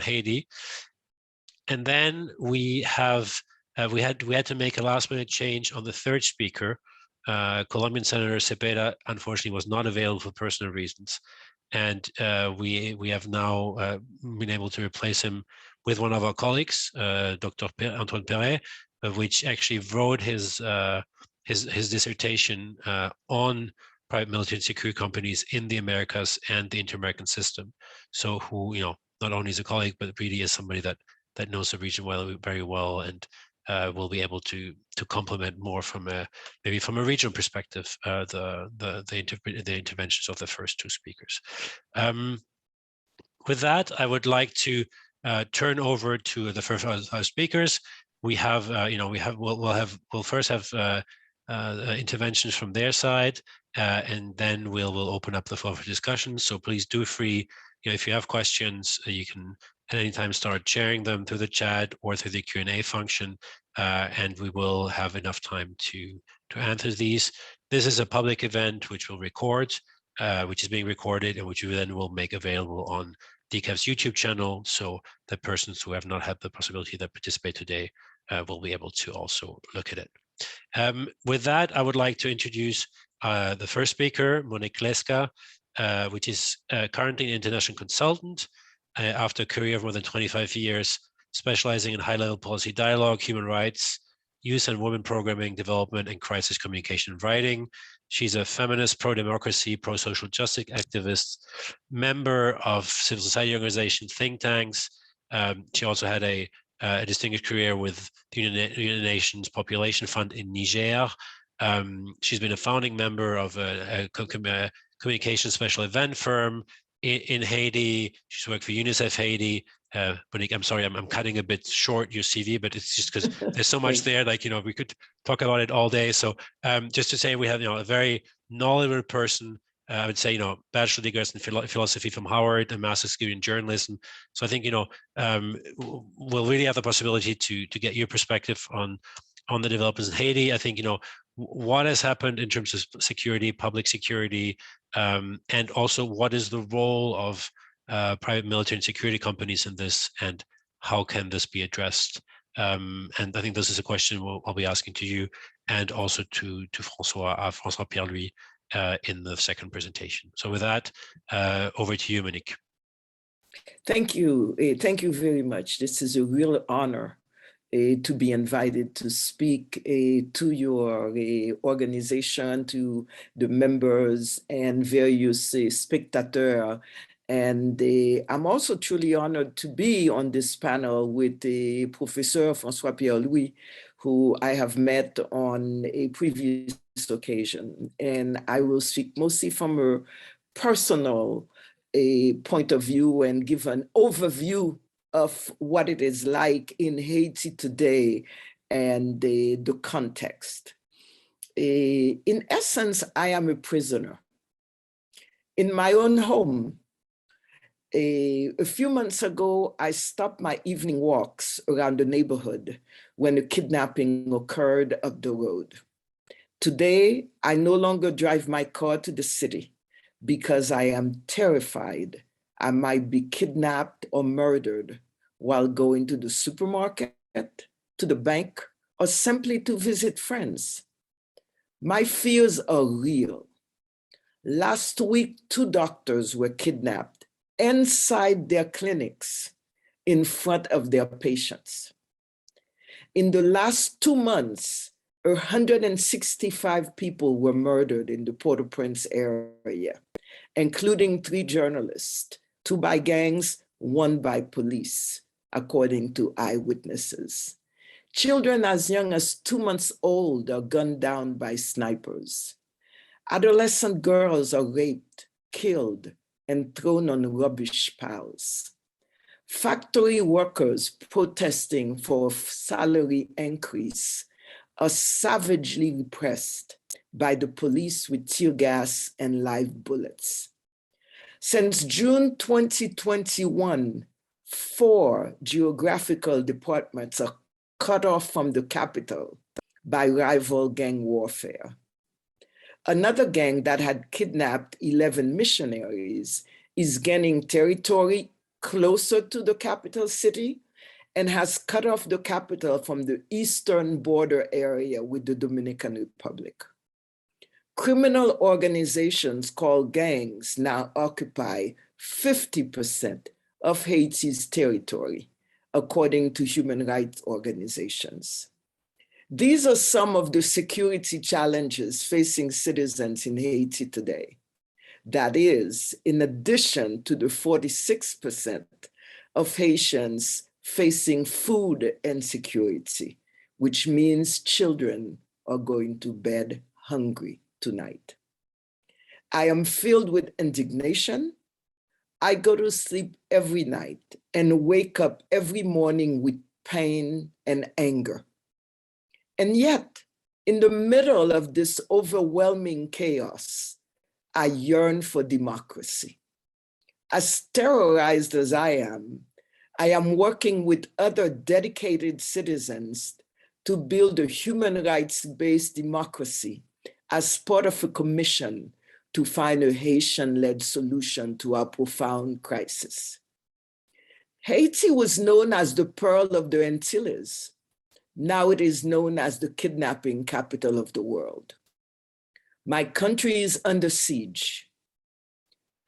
Haiti. And then we have we had to make a last-minute change on the third speaker. Colombian Senator Cepeda unfortunately was not available for personal reasons, and we have now been able to replace him with one of our colleagues, Dr. Antoine Perret, which actually wrote his dissertation on private military and security companies in the Americas and the inter-American system. So who, not only is a colleague, but really is somebody that knows the region very well, and will be able to complement more from maybe from a regional perspective the interventions of the first two speakers. With that, I would like to turn over to the first speakers. We have, we'll first have interventions from their side, and then we'll open up the floor for discussion. So please do free, if you have questions, you can at any time start sharing them through the chat or through the Q&A function, and we will have enough time to answer these. This is a public event which we'll record, which is being recorded, and which we then will make available on DCAF's YouTube channel, so that persons who have not had the possibility to participate today will be able to also look at it. With that, I would like to introduce the first speaker, Monique Leska, which is currently an international consultant after a career of more than 25 years, specializing in high-level policy dialogue, human rights, youth and women programming, development, and crisis communication and writing. She's a feminist, pro-democracy, pro-social justice activist, member of civil society organizations, think tanks. She also had a distinguished career with the United Nations Population Fund in Niger. She's been a founding member of a communication special event firm in Haiti. She's worked for UNICEF Haiti. Monique, I'm sorry, I'm cutting a bit short your CV, but it's just because there's so much there. Like, we could talk about it all day. So just to say, we have, a very knowledgeable person. I would say, bachelor degrees in philosophy from Howard, a master's degree in journalism. So I think, we'll really have the possibility to get your perspective on the developments in Haiti. I think, what has happened in terms of security, public security, and also what is the role of private military and security companies in this, and how can this be addressed? And I think this is a question I'll be asking to you, and also to François Pierre-Louis in the second presentation. So with that, over to you, Monique. Thank you. Thank you very much. This is a real honor to be invited to speak to your organization, to the members and various spectators. And I'm also truly honored to be on this panel with Professor François Pierre-Louis, who I have met on a previous occasion. And I will speak mostly from a personal point of view and give an overview of what it is like in Haiti today and the context. In essence, I am a prisoner. In my own home, a few months ago, I stopped my evening walks around the neighborhood when a kidnapping occurred up the road. Today, I no longer drive my car to the city because I am terrified I might be kidnapped or murdered while going to the supermarket, to the bank, or simply to visit friends. My fears are real. Last week, 2 doctors were kidnapped inside their clinics in front of their patients. In the last 2 months, 165 people were murdered in the Port-au-Prince area, including 3 journalists, 2 by gangs, 1 by police, according to eyewitnesses. Children as young as 2 months old are gunned down by snipers. Adolescent girls are raped, killed, and thrown on rubbish piles. Factory workers protesting for a salary increase are savagely repressed by the police with tear gas and live bullets. Since June 2021, 4 geographical departments are cut off from the capital by rival gang warfare. Another gang that had kidnapped 11 missionaries is gaining territory closer to the capital city and has cut off the capital from the eastern border area with the Dominican Republic. Criminal organizations called gangs now occupy 50% of Haiti's territory, according to human rights organizations. These are some of the security challenges facing citizens in Haiti today. That is, in addition to the 46% of Haitians facing food insecurity, which means children are going to bed hungry tonight. I am filled with indignation. I go to sleep every night and wake up every morning with pain and anger. And yet, in the middle of this overwhelming chaos, I yearn for democracy. As terrorized as I am working with other dedicated citizens to build a human rights-based democracy as part of a commission to find a Haitian-led solution to our profound crisis. Haiti was known as the Pearl of the Antilles. Now it is known as the kidnapping capital of the world. My country is under siege.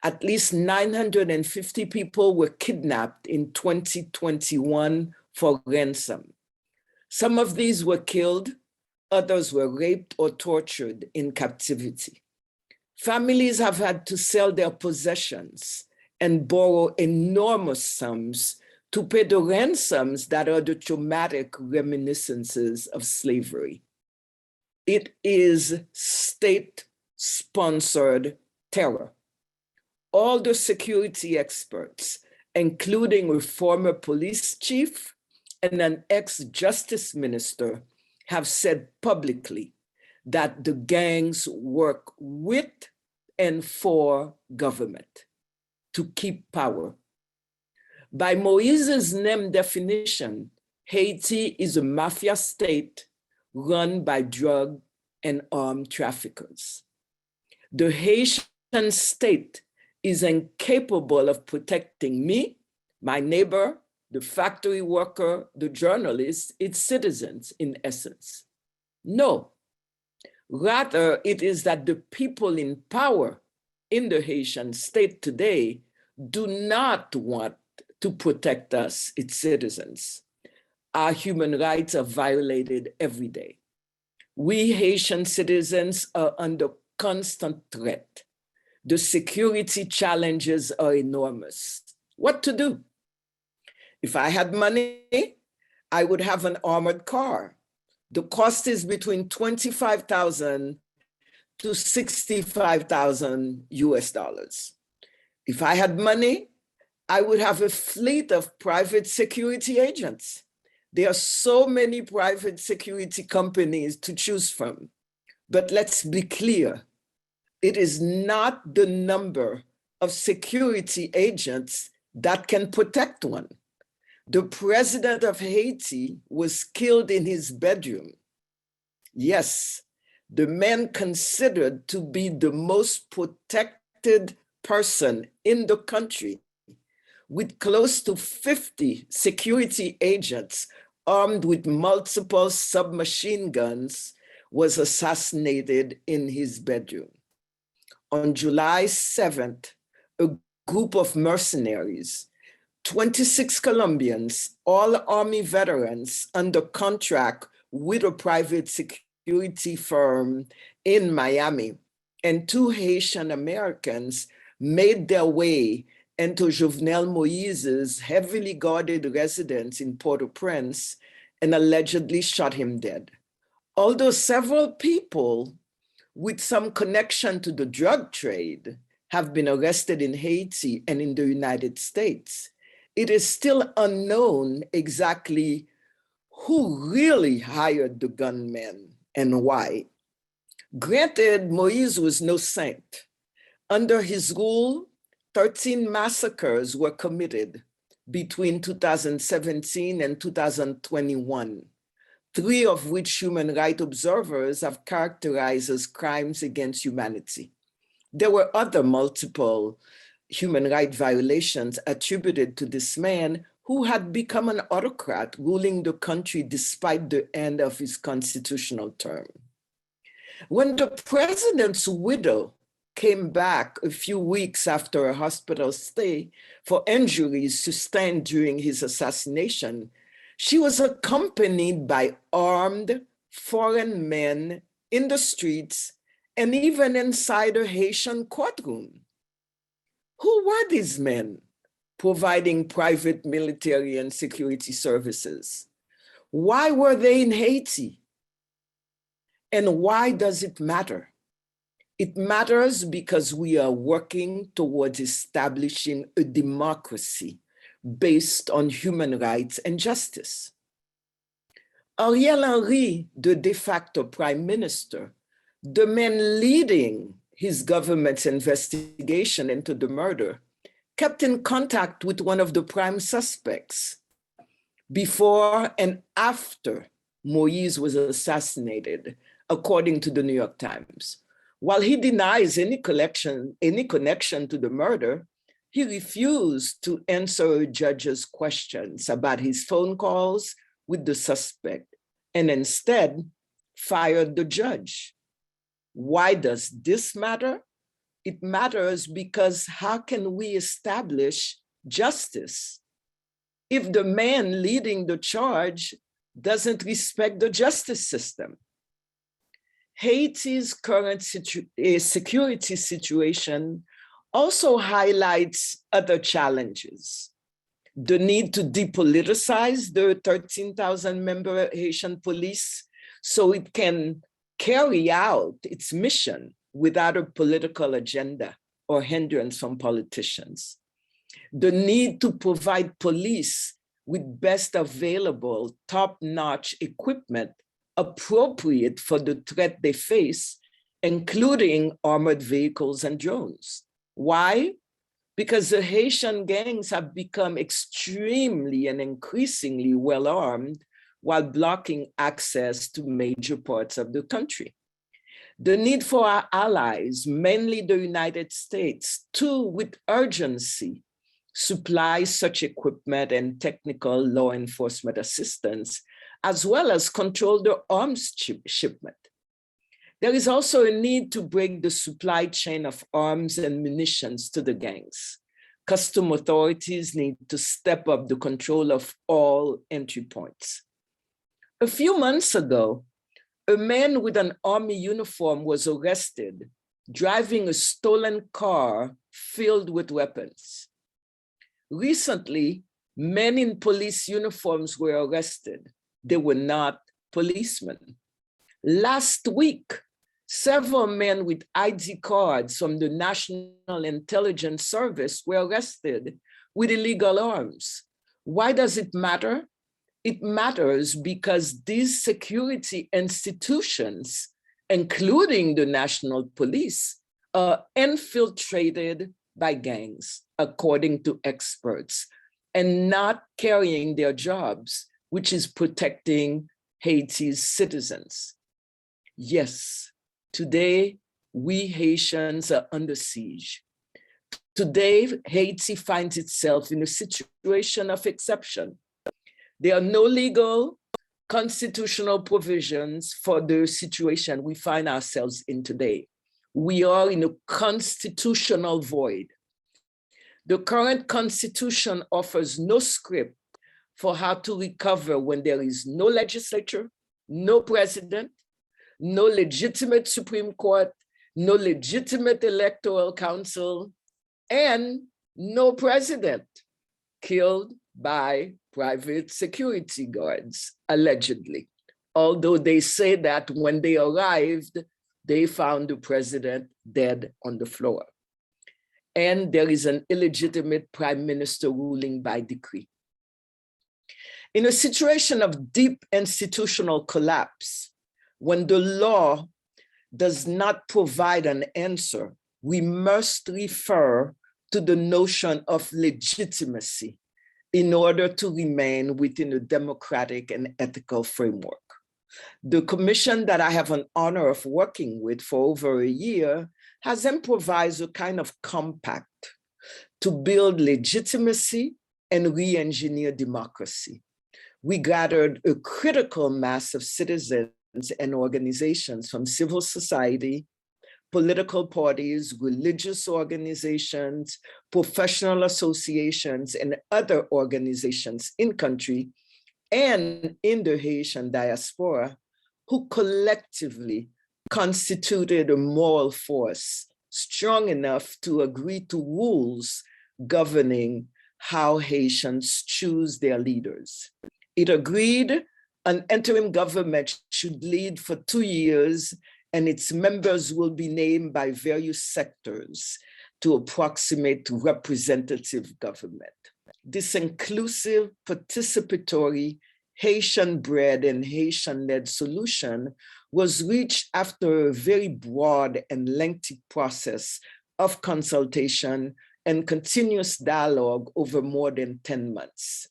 At least 950 people were kidnapped in 2021 for ransom. Some of these were killed, others were raped or tortured in captivity. Families have had to sell their possessions and borrow enormous sums to pay the ransoms that are the traumatic reminiscences of slavery. It is state-sponsored terror. All the security experts, including a former police chief and an ex-justice minister, have said publicly that the gangs work with and for government to keep power. By Moise's name definition, Haiti is a mafia state run by drug and armed traffickers. The Haitian state is incapable of protecting me, my neighbor, the factory worker, the journalist, its citizens, in essence. No, rather it is that the people in power in the Haitian state today do not want to protect us, its citizens. Our human rights are violated every day. We Haitian citizens are under constant threat. The security challenges are enormous. What to do? If I had money, I would have an armored car. The cost is between $25,000 to $65,000 US dollars. If I had money, I would have a fleet of private security agents. There are so many private security companies to choose from. But let's be clear, it is not the number of security agents that can protect one. The president of Haiti was killed in his bedroom. Yes, the man considered to be the most protected person in the country, with close to 50 security agents armed with multiple submachine guns, was assassinated in his bedroom. On July 7th, a group of mercenaries, 26 Colombians, all Army veterans under contract with a private security firm in Miami, and 2 Haitian Americans made their way into Jovenel Moise's heavily guarded residence in Port-au-Prince and allegedly shot him dead. Although several people with some connection to the drug trade have been arrested in Haiti and in the United States, it is still unknown exactly who really hired the gunmen and why. Granted, Moise was no saint. Under his rule, 13 massacres were committed between 2017 and 2021, 3 of which human rights observers have characterized as crimes against humanity. There were other multiple human rights violations attributed to this man who had become an autocrat ruling the country despite the end of his constitutional term. When the president's widow came back a few weeks after a hospital stay for injuries sustained during his assassination, she was accompanied by armed foreign men in the streets and even inside a Haitian courtroom. Who were these men providing private military and security services? Why were they in Haiti? And why does it matter? It matters because we are working towards establishing a democracy based on human rights and justice. Ariel Henry, the de facto prime minister, the man leading his government's investigation into the murder, kept in contact with one of the prime suspects before and after Moïse was assassinated, according to the New York Times. While he denies any connection to the murder, he refused to answer a judge's questions about his phone calls with the suspect and instead fired the judge. Why does this matter? It matters because how can we establish justice if the man leading the charge doesn't respect the justice system? Haiti's current security situation also highlights other challenges. The need to depoliticize the 13,000 member Haitian police so it can carry out its mission without a political agenda or hindrance from politicians. The need to provide police with best available top-notch equipment appropriate for the threat they face, including armored vehicles and drones. Why? Because the Haitian gangs have become extremely and increasingly well-armed while blocking access to major parts of the country. The need for our allies, mainly the United States, to, with urgency, supply such equipment and technical law enforcement assistance, as well as control the arms shipment. There is also a need to break the supply chain of arms and munitions to the gangs. Custom authorities need to step up the control of all entry points. A few months ago, a man with an army uniform was arrested driving a stolen car filled with weapons. Recently, men in police uniforms were arrested. They were not policemen. Last week, several men with ID cards from the National Intelligence Service were arrested with illegal arms. Why does it matter? It matters because these security institutions, including the National Police, are infiltrated by gangs, according to experts, and not carrying their jobs, which is protecting Haiti's citizens. Yes, today, we Haitians are under siege. Today, Haiti finds itself in a situation of exception. There are no legal, constitutional provisions for the situation we find ourselves in today. We are in a constitutional void. The current constitution offers no script for how to recover when there is no legislature, no president, no legitimate Supreme Court, no legitimate electoral council, and no president, killed by private security guards, allegedly. Although they say that when they arrived, they found the president dead on the floor. And there is an illegitimate prime minister ruling by decree. In a situation of deep institutional collapse, when the law does not provide an answer, we must refer to the notion of legitimacy in order to remain within a democratic and ethical framework. The commission that I have an honor of working with for over a year has improvised a kind of compact to build legitimacy and re-engineer democracy. We gathered a critical mass of citizens and organizations from civil society, political parties, religious organizations, professional associations, and other organizations in country and in the Haitian diaspora, who collectively constituted a moral force strong enough to agree to rules governing how Haitians choose their leaders. It agreed an interim government should lead for 2 years, and its members will be named by various sectors to approximate representative government. This inclusive, participatory, Haitian-bred and Haitian-led solution was reached after a very broad and lengthy process of consultation and continuous dialogue over more than 10 months.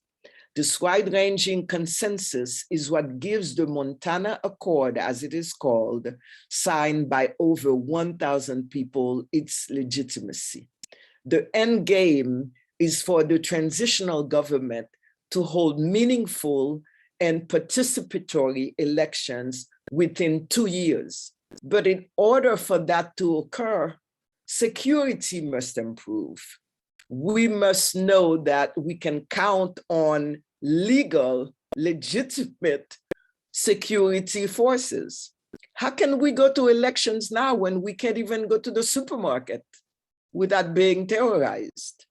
This wide-ranging consensus is what gives the Montana Accord, as it is called, signed by over 1,000 people, its legitimacy. The end game is for the transitional government to hold meaningful and participatory elections within 2 years. But in order for that to occur, security must improve. We must know that we can count on legal, legitimate security forces. How can we go to elections now when we can't even go to the supermarket without being terrorized?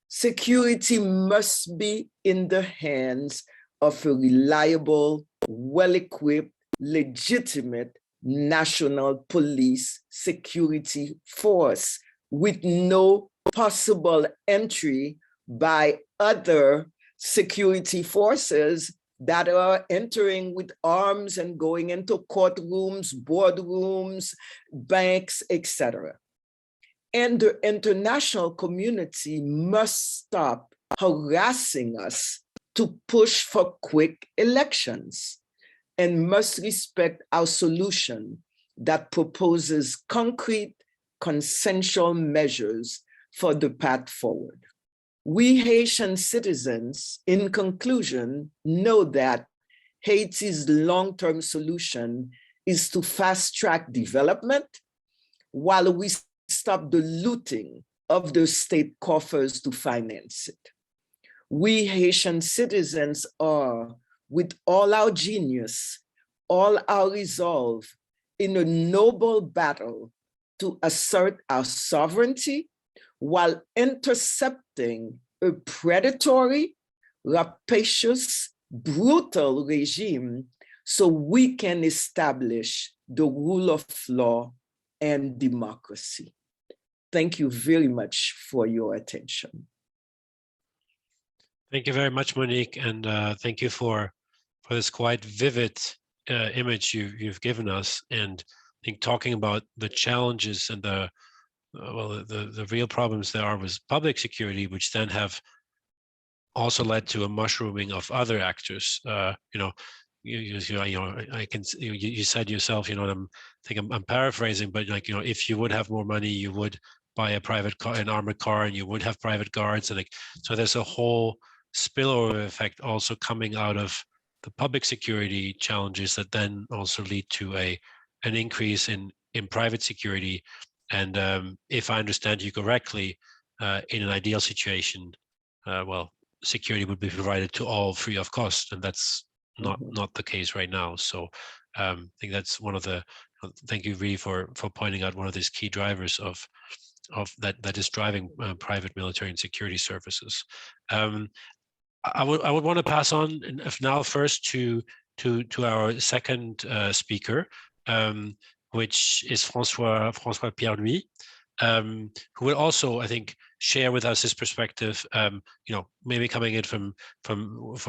Security must be in the hands of a reliable, well-equipped, legitimate national police security force with no possible entry by other security forces that are entering with arms and going into courtrooms, boardrooms, banks, etc. And the international community must stop harassing us to push for quick elections and must respect our solution that proposes concrete, consensual measures for the path forward. We Haitian citizens, in conclusion, know that Haiti's long-term solution is to fast-track development while we stop the looting of the state coffers to finance it. We Haitian citizens are, with all our genius, all our resolve, in a noble battle to assert our sovereignty while intercepting a predatory, rapacious, brutal regime so we can establish the rule of law and democracy. Thank you very much for your attention. Thank you very much, Monique, and thank you for this quite vivid image you've given us. And I think talking about the challenges and the real problems there are with public security, which then have also led to a mushrooming of other actors. You said yourself, I'm paraphrasing, but if you would have more money, you would buy a private car, an armored car, and you would have private guards, and so there's a whole spillover effect also coming out of the public security challenges that then also lead to an increase in private security. And if I understand you correctly, in an ideal situation, security would be provided to all free of cost, and that's not the case right now. So I think that's one of the. Thank you, Ree, for pointing out one of these key drivers of that is driving private military and security services. I would want to pass on now first to our second speaker, which is François Pierre-Louis, who will also, I think, share with us his perspective. Maybe coming in from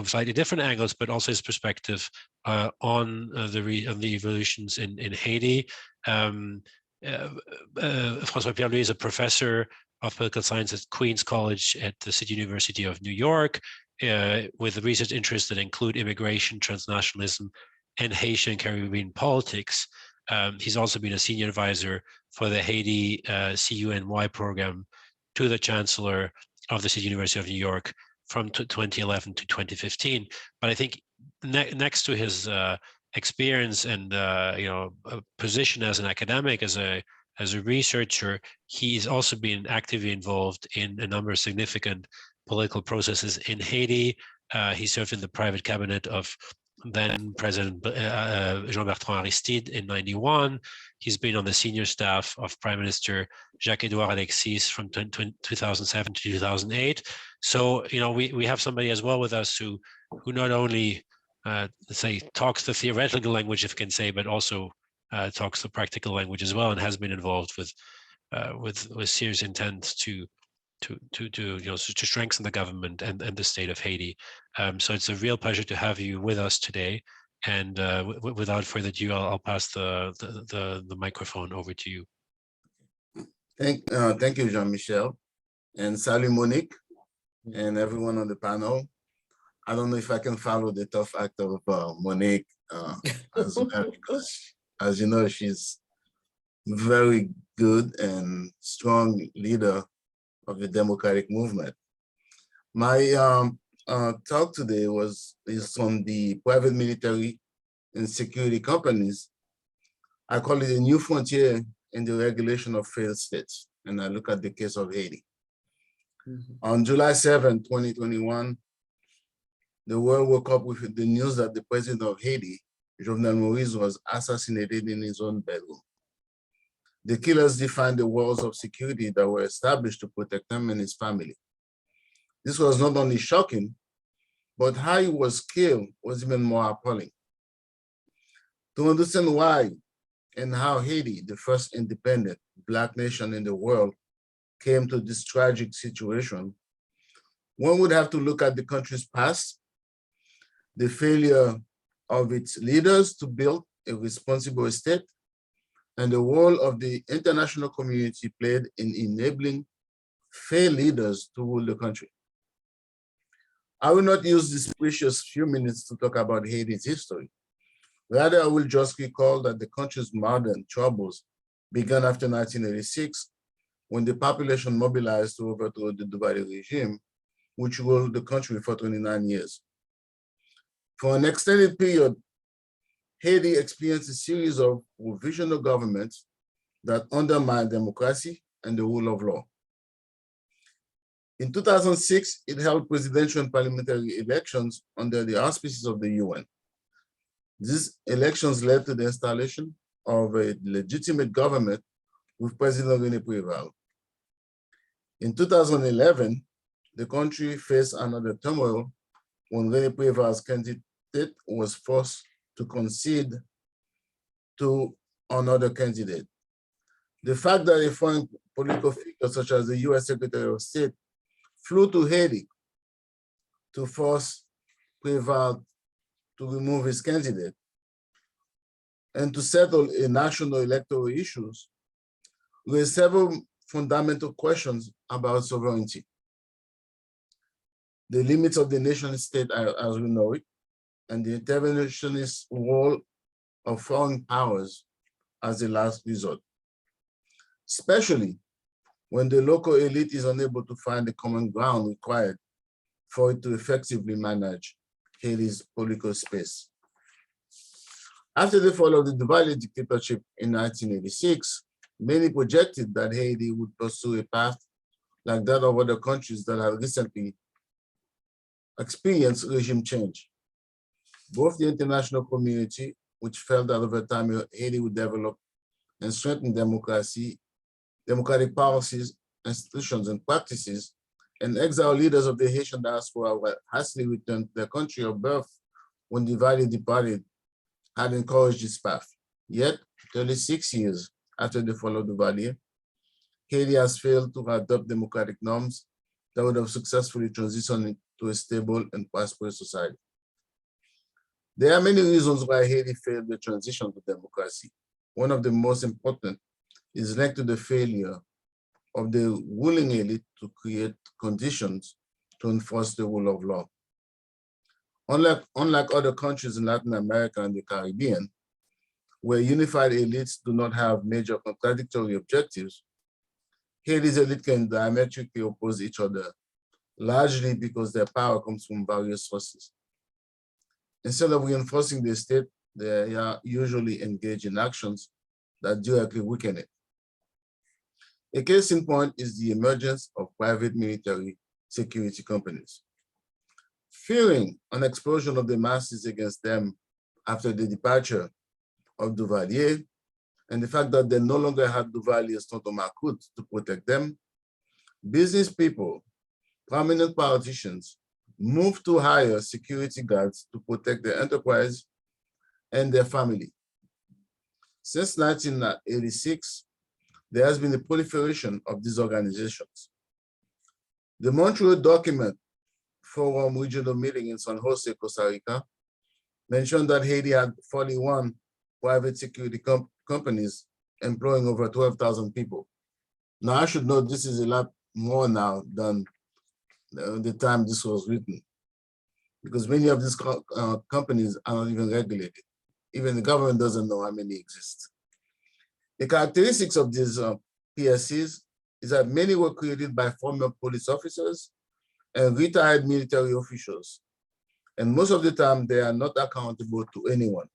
slightly different angles, but also his perspective on the evolutions in Haiti. François Pierre-Louis is a professor of political science at Queen's College at the City University of New York, with research interests that include immigration, transnationalism, and Haitian Caribbean politics. He's also been a senior advisor for the Haiti CUNY program to the Chancellor of the City University of New York from 2011 to 2015. But I think next to his experience and position as an academic, as a researcher, he's also been actively involved in a number of significant political processes in Haiti. He served in the private cabinet of then President Jean-Bertrand Aristide in '91. He's been on the senior staff of Prime Minister Jacques-Edouard Alexis from 2007 to 2008. So, we have somebody as well with us who not only, let's say, talks the theoretical language, if you can say, but also talks the practical language as well, and has been involved with serious intent to strengthen the government and the state of Haiti. So it's a real pleasure to have you with us today. And without further ado, I'll pass the microphone over to you. Thank you, Jean-Michel, and salut Monique, and everyone on the panel. I don't know if I can follow the tough act of Monique as well, because, as you know, she's very good and strong leader of the democratic movement. My talk today is on the private military and security companies. I call it a new frontier in the regulation of failed states, and I look at the case of Haiti. On July 7, 2021, the world woke up with the news that the president of Haiti, Jovenel Moïse, was assassinated in his own bedroom. The killers defined the walls of security that were established to protect him and his family. This was not only shocking, but how he was killed was even more appalling. To understand why and how Haiti, the first independent Black nation in the world, came to this tragic situation, one would have to look at the country's past, the failure of its leaders to build a responsible state, and the role of the international community played in enabling fair leaders to rule the country. I will not use this precious few minutes to talk about Haiti's history. Rather, I will just recall that the country's modern troubles began after 1986, when the population mobilized to overthrow the Duvalier regime, which ruled the country for 29 years. For an extended period, Haiti experienced a series of provisional governments that undermined democracy and the rule of law. In 2006, it held presidential and parliamentary elections under the auspices of the UN. These elections led to the installation of a legitimate government with President René Préval. In 2011, the country faced another turmoil when René Préval's candidate was forced to concede to another candidate. The fact that a foreign political figure such as the US Secretary of State flew to Haiti to force Préval to remove his candidate and to settle a national electoral issues raised several fundamental questions about sovereignty, the limits of the nation state as we know it, and the interventionist role of foreign powers as a last resort, especially when the local elite is unable to find the common ground required for it to effectively manage Haiti's political space. After the fall of the Duvalier dictatorship in 1986, many projected that Haiti would pursue a path like that of other countries that have recently experienced regime change. Both the international community, which felt that over time Haiti would develop and strengthen democracy, democratic policies, institutions, and practices, and exiled leaders of the Haitian diaspora were hastily returned to their country of birth when Duvalier departed, had encouraged this path. Yet, 36 years after the fall of Duvalier, Haiti has failed to adopt democratic norms that would have successfully transitioned to a stable and prosperous society. There are many reasons why Haiti failed the transition to democracy. One of the most important is linked to the failure of the ruling elite to create conditions to enforce the rule of law. Unlike other countries in Latin America and the Caribbean, where unified elites do not have major contradictory objectives, Haiti's elite can diametrically oppose each other, largely because their power comes from various sources. Instead of reinforcing the state, they are usually engaged in actions that directly weaken it. A case in point is the emergence of private military security companies. Fearing an explosion of the masses against them after the departure of Duvalier, and the fact that they no longer had Duvalier's tonton Macoute to protect them, business people, prominent politicians, moved to hire security guards to protect their enterprise and their family. Since 1986, there has been a proliferation of these organizations. The Montreal document Forum regional meeting in San Jose, Costa Rica, mentioned that Haiti had 41 private security companies employing over 12,000 people. Now, I should note this is a lot more now than the time this was written, because many of these companies are not even regulated. Even the government doesn't know how many exist. The characteristics of these PSCs is that many were created by former police officers and retired military officials. And most of the time, they are not accountable to anyone.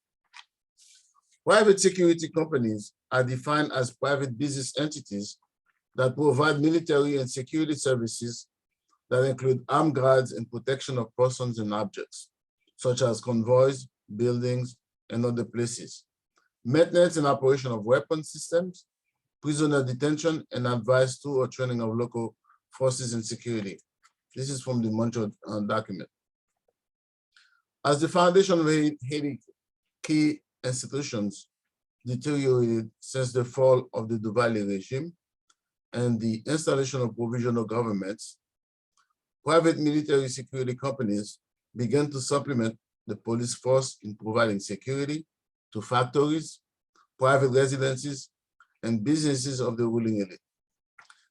Private security companies are defined as private business entities that provide military and security services that include armed guards and protection of persons and objects, such as convoys, buildings, and other places, maintenance and operation of weapon systems, prisoner detention, and advice to or training of local forces and security. This is from the Montreal document. As the foundation of Haiti key institutions deteriorated since the fall of the Duvalier regime and the installation of provisional governments, private military security companies began to supplement the police force in providing security to factories, private residences, and businesses of the ruling elite.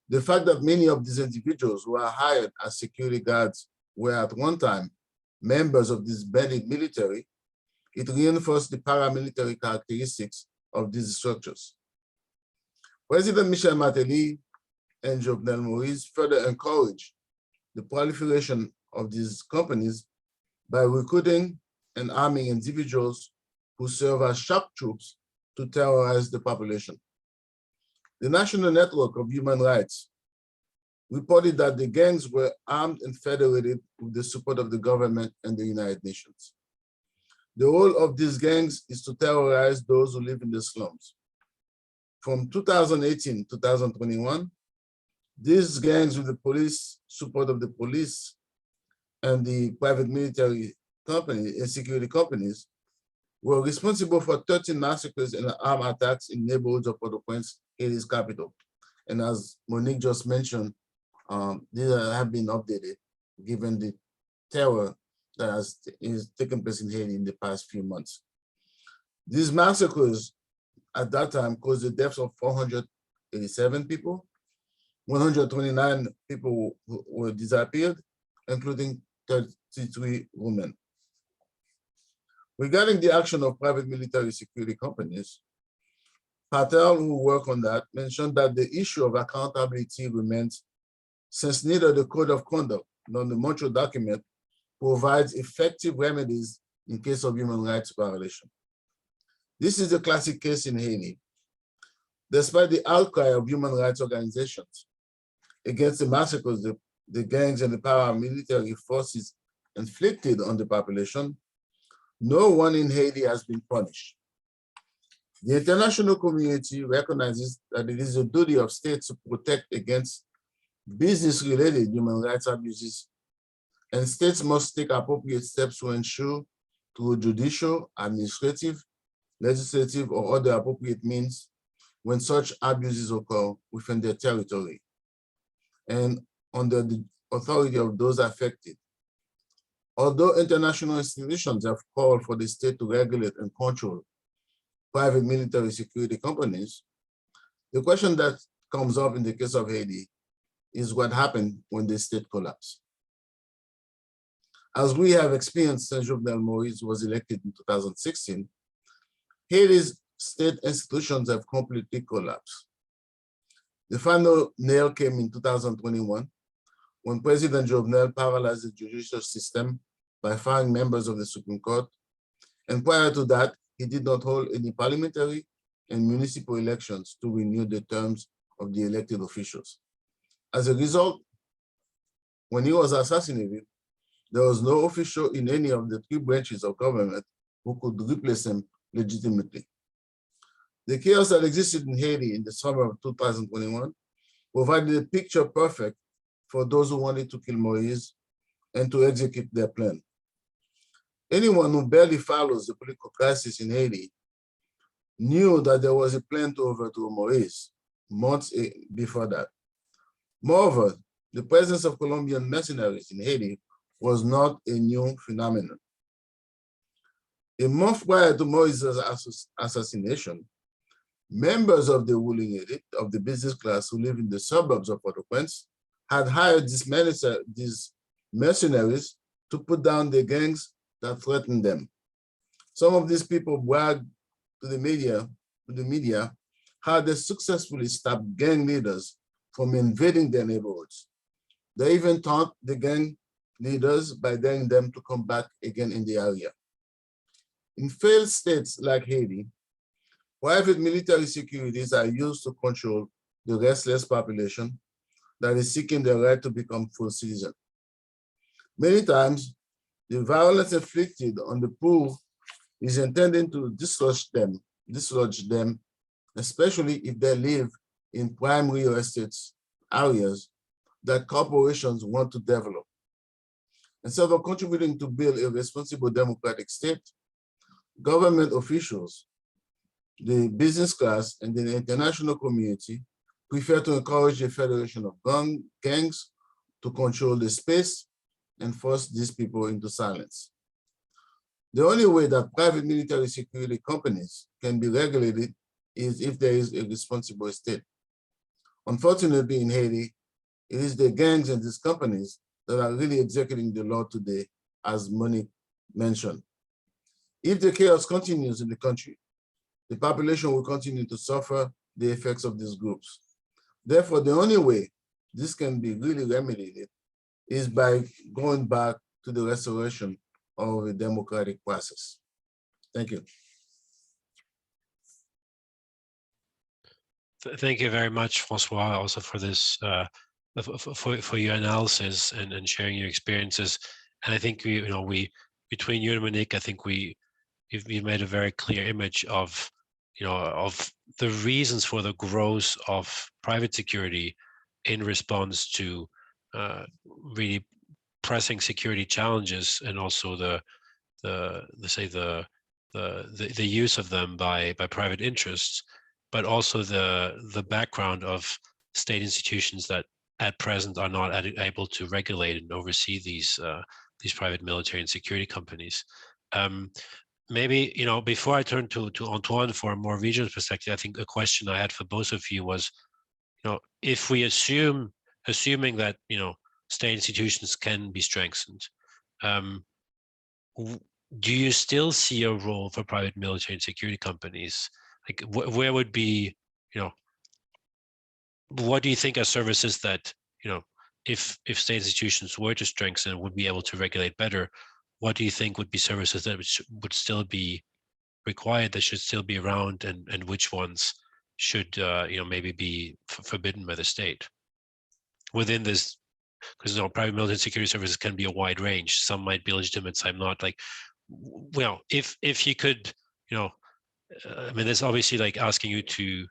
The fact that many of these individuals who are hired as security guards were at one time members of this bandit military, it reinforced the paramilitary characteristics of these structures. President Michel Martelly and Jovenel Moïse further encouraged the proliferation of these companies by recruiting and arming individuals who serve as shock troops to terrorize the population. The National Network of Human Rights reported that the gangs were armed and federated with the support of the government and the United Nations. The role of these gangs is to terrorize those who live in the slums. From 2018 to 2021, these gangs with the police support of the police and the private military company and security companies were responsible for 13 massacres and armed attacks in neighborhoods of Port-au-Prince, Haiti's capital. And as Monique just mentioned, these have been updated given the terror that has taken place in Haiti in the past few months. These massacres at that time caused the deaths of 487 people, 129 people were disappeared, including 33 women. Regarding the action of private military security companies, Patel, who worked on that, mentioned that the issue of accountability remains, since neither the Code of Conduct nor the Montreal document provides effective remedies in case of human rights violation. This is a classic case in Haiti. Despite the outcry of human rights organizations against the massacres the gangs and the paramilitary forces inflicted on the population, no one in Haiti has been punished. The international community recognizes that it is a duty of states to protect against business-related human rights abuses, and states must take appropriate steps to ensure, through judicial, administrative, legislative, or other appropriate means, when such abuses occur within their territory and under the authority of those affected. Although international institutions have called for the state to regulate and control private military security companies, the question that comes up in the case of Haiti is what happened when the state collapsed. As we have experienced since Jovenel Moïse was elected in 2016, Haiti's state institutions have completely collapsed. The final nail came in 2021 when President Jovenel paralyzed the judicial system by firing members of the Supreme Court. And prior to that, he did not hold any parliamentary and municipal elections to renew the terms of the elected officials. As a result, when he was assassinated, there was no official in any of the three branches of government who could replace him legitimately. The chaos that existed in Haiti in the summer of 2021 provided a picture perfect for those who wanted to kill Moise and to execute their plan. Anyone who barely follows the political crisis in Haiti knew that there was a plan to overthrow Moise months before that. Moreover, the presence of Colombian mercenaries in Haiti was not a new phenomenon. A month prior to Moise's assassination, members of the ruling elite of the business class who live in the suburbs of Port-au-Prince had hired these mercenaries to put down the gangs that threatened them. Some of these people bragged to the media how they successfully stopped gang leaders from invading their neighborhoods. They even taunt the gang leaders by daring them to come back again in the area. In failed states like Haiti, private military securities are used to control the restless population that is seeking the right to become full citizen. Many times, the violence inflicted on the poor is intended to dislodge them, especially if they live in prime real estate areas that corporations want to develop. Instead of contributing to build a responsible democratic state, government officials, the business class, and the international community prefer to encourage a federation of gangs to control the space and force these people into silence. The only way that private military security companies can be regulated is if there is a responsible state. Unfortunately, in Haiti, it is the gangs and these companies that are really executing the law today, as Monique mentioned. If the chaos continues in the country, the population will continue to suffer the effects of these groups. Therefore, the only way this can be really remedied is by going back to the restoration of a democratic process. Thank you. Thank you very much, Francois, also for this, for your analysis and sharing your experiences. And I think we between you and Monique, I think you've made a very clear image of of the reasons for the growth of private security in response to really pressing security challenges, and also the use of them by private interests, but also the background of state institutions that at present are not able to regulate and oversee these private military and security companies. Maybe, before I turn to Antoine for a more regional perspective, I think a question I had for both of you was, if we assuming that, state institutions can be strengthened, do you still see a role for private military and security companies? Like, where would be, what do you think are services that, if state institutions were to strengthen, would be able to regulate better? What do you think would be services that would still be required, that should still be around, and which ones should maybe be forbidden by the state within this? Because private military security services can be a wide range. Some might be legitimate, some not. Like, well, if you could, I mean, that's obviously like asking you to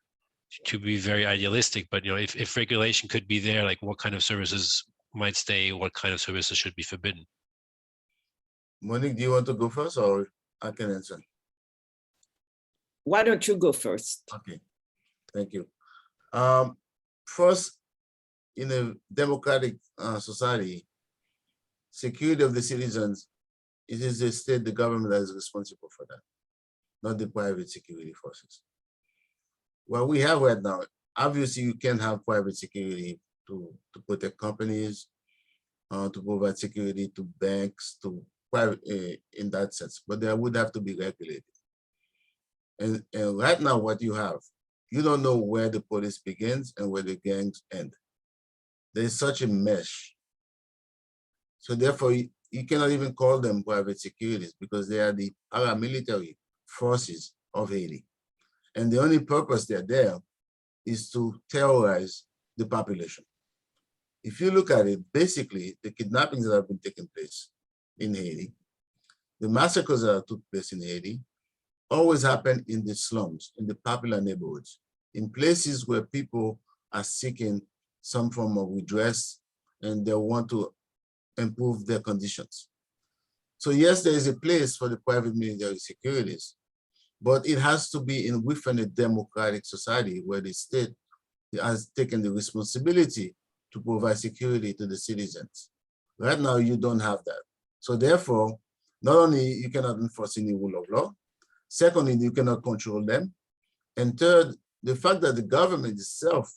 be very idealistic, but if regulation could be there, like what kind of services might stay, what kind of services should be forbidden? Monique, do you want to go first, or I can answer? Why don't you go first? Okay, thank you. First, in a democratic society, security of the citizens, it is the state, the government that is responsible for that, not the private security forces. What we have right now, obviously you can have private security to protect companies, to provide security to banks, to private in that sense, but they would have to be regulated. And right now what you have you don't know where the police begins and where the gangs end. There's such a mesh. So therefore, you cannot even call them private securities because they are the paramilitary forces of Haiti. And the only purpose they're there is to terrorize the population. If you look at it, basically, the kidnappings that have been taking place in Haiti, the massacres that took place in Haiti, always happen in the slums, in the popular neighborhoods, in places where people are seeking some form of redress and they want to improve their conditions. So yes, there is a place for the private military securities, but it has to be within a democratic society where the state has taken the responsibility to provide security to the citizens. Right now, you don't have that. So therefore, not only you cannot enforce any rule of law, secondly, you cannot control them. And third, the fact that the government itself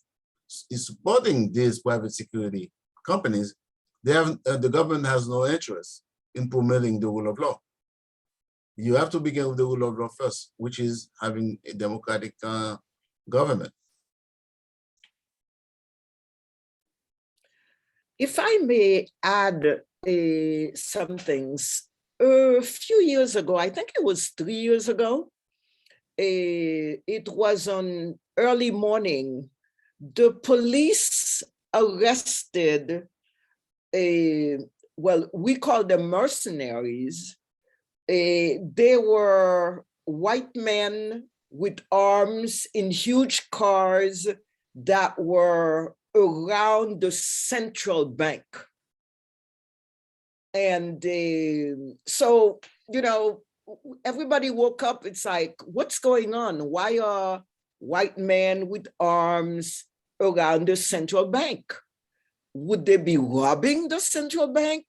is supporting these private security companies, the government has no interest in promoting the rule of law. You have to begin with the rule of law first, which is having a democratic government. If I may add some things, a few years ago, I think it was 3 years ago, it was on early morning, the police arrested well, we call them mercenaries. They were white men with arms in huge cars that were around the central bank. And so, you know, everybody woke up, it's like, what's going on? Why are white men with arms around the central bank? Would they be robbing the central bank?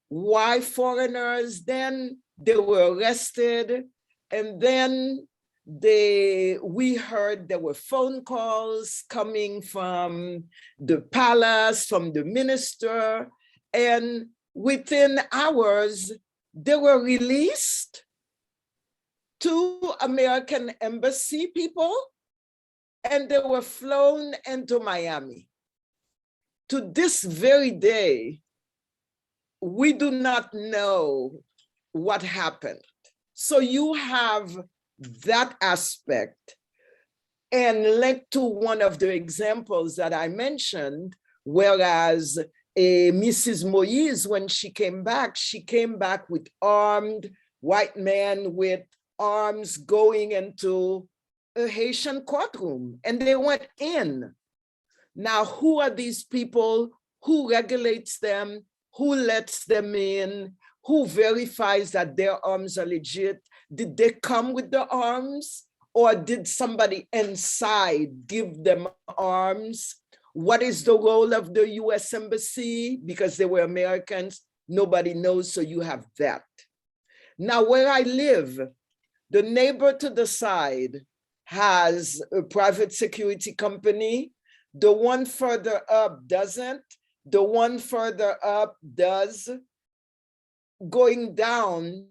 Why foreigners? Then they were arrested, and then we heard there were phone calls coming from the palace, from the minister, and within hours, they were released. 2 American embassy people, and they were flown into Miami. To this very day, we do not know what happened. So you have that aspect, and linked to one of the examples that I mentioned, whereas Mrs. Moise, when she came back with armed white men with arms going into a Haitian courtroom, and they went in. Now, who are these people? Who regulates them? Who lets them in? Who verifies that their arms are legit? Did they come with the arms? Or did somebody inside give them arms? What is the role of the US Embassy? Because they were Americans, nobody knows, so you have that. Now, where I live, the neighbor to the side has a private security company. The one further up doesn't. The one further up does. Going down,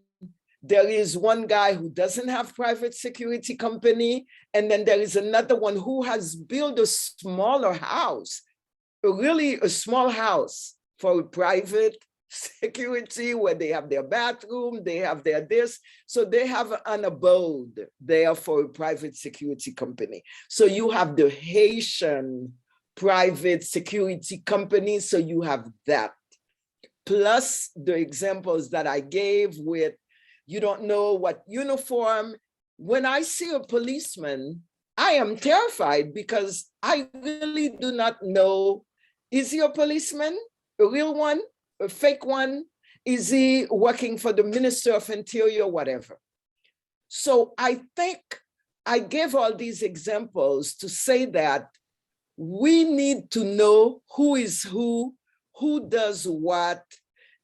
there is one guy who doesn't have private security company, and then there is another one who has built a smaller house, really a small house for private security, where they have their bathroom, they have their this, so they have an abode there for a private security company. So you have the Haitian private security company, so you have that. Plus the examples that I gave with, you don't know what uniform. When I see a policeman, I am terrified because I really do not know, is he a policeman, a real one, a fake one? Is he working for the Minister of Interior, whatever? So I think I gave all these examples to say that we need to know who is who does what.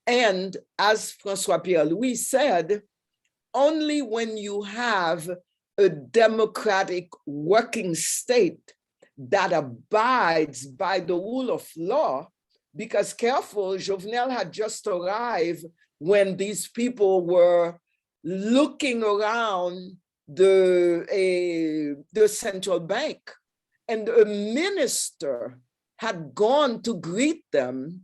And as Francois Pierre-Louis said, only when you have a democratic working state that abides by the rule of law, because careful, Jovenel had just arrived when these people were looking around the central bank, and a minister had gone to greet them,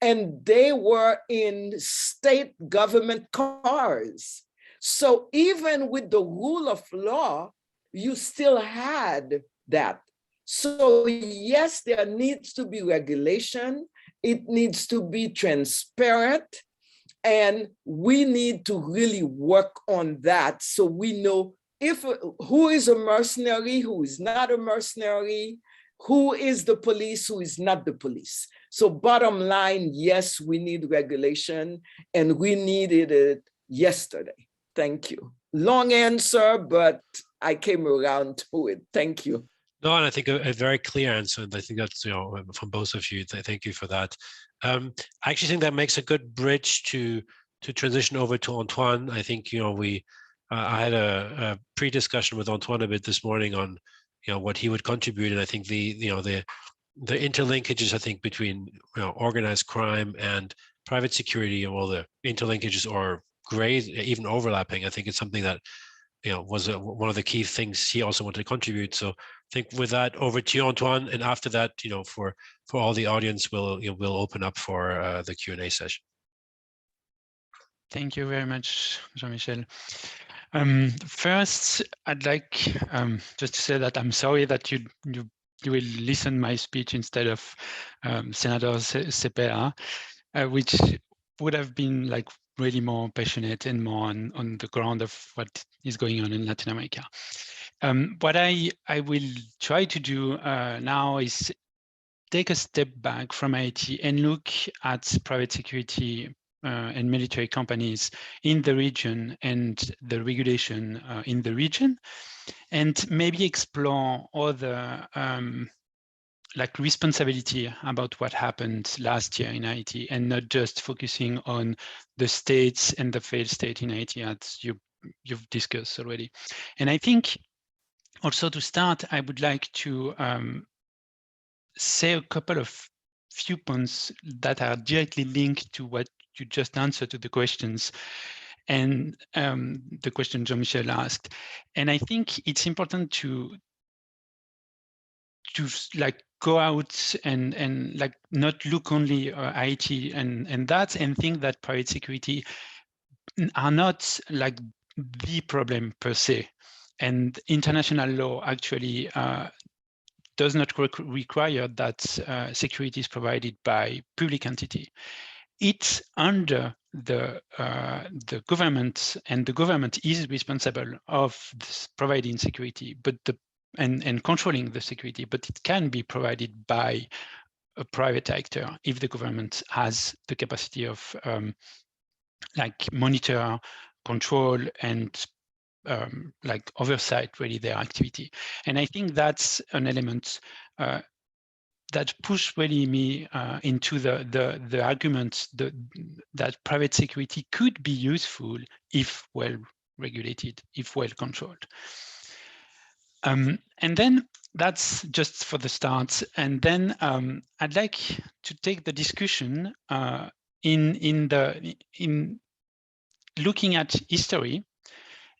and they were in state government cars. So even with the rule of law, you still had that. So yes, there needs to be regulation. It needs to be transparent. And we need to really work on that so we know who is a mercenary, who is not a mercenary, who is the police, who is not the police. So bottom line, yes, we need regulation, and we needed it yesterday. Thank you. Long answer, but I came around to it. Thank you. No, and I think a very clear answer, and I think that's, you know, from both of you. Thank you for that. I actually think that makes a good bridge to transition over to Antoine. I think, you know, I had a pre-discussion with Antoine a bit this morning on, you know, what he would contribute, and I think the interlinkages, I think, between, you know, organized crime and private security, and all the interlinkages or gray, even overlapping, I think it's something that, you know, was one of the key things he also wanted to contribute. So I think with that, over to you, Antoine, and after that, you know, for all the audience, we'll open up for the Q&A session. Thank you very much, Jean-Michel. First, I'd like just to say that I'm sorry that you will listen my speech instead of Senator Cepeda, which would have been like really more passionate and more on the ground of what is going on in Latin America. What I will try to do now is take a step back from Haiti and look at private security and military companies in the region and the regulation in the region, and maybe explore other like responsibility about what happened last year in Haiti, and not just focusing on the states and the failed state in Haiti, as you've discussed already. And I think also to start, I would like to say a couple of few points that are directly linked to what you just answered to the questions and the question Jean-Michel asked. And I think it's important to like go out and like not look only IT and that, and think that private security are not like the problem per se. And international law actually does not require that security is provided by public entity. It's under the government, and the government is responsible of providing security, but and controlling the security, but it can be provided by a private actor if the government has the capacity of like monitor, control, and like oversight really their activity. And I think that's an element that pushed really me into the argument that private security could be useful if well regulated, if well controlled. And then that's just for the start. And then I'd like to take the discussion in looking at history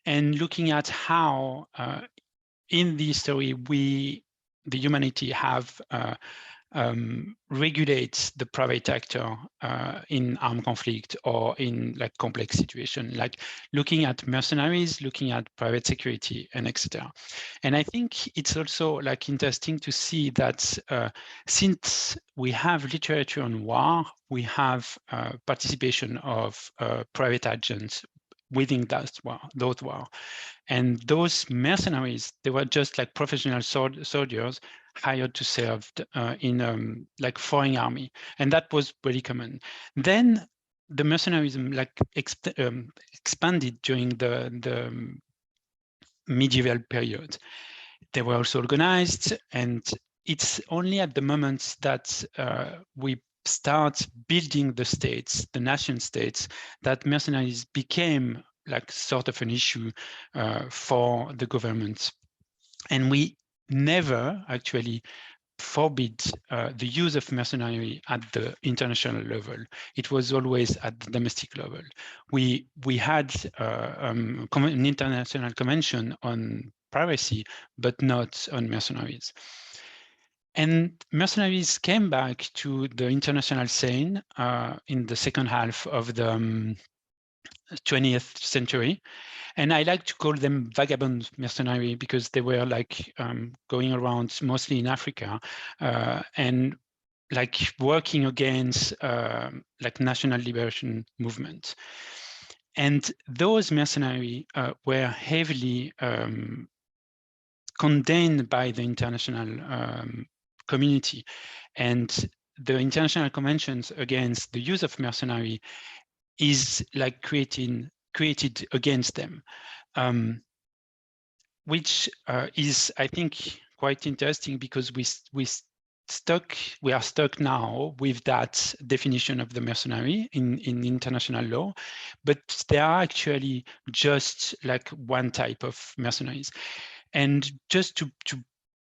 and looking at how in the history the humanity have regulates the private actor in armed conflict or in like complex situation, like looking at mercenaries, looking at private security, and etc. And I think it's also like interesting to see that since we have literature on war, we have participation of private agents within those war. And those mercenaries, they were just like professional soldiers hired to serve in like foreign army, and that was really common. Then the mercenarism like expanded during the medieval period. They were also organized, and it's only at the moment that we start building the states, the nation states, that mercenaries became like sort of an issue for the government. And we never actually forbid the use of mercenary at the international level. It was always at the domestic level. We had an international convention on piracy, but not on mercenaries. And mercenaries came back to the international scene in the second half of the 20th century. And I like to call them vagabond mercenary because they were like going around mostly in Africa and like working against like national liberation movement. And those mercenaries were heavily condemned by the international community. And the international conventions against the use of mercenary is like created against them, which is, I think, quite interesting because we are stuck now with that definition of the mercenary in international law, but they are actually just like one type of mercenaries. And just to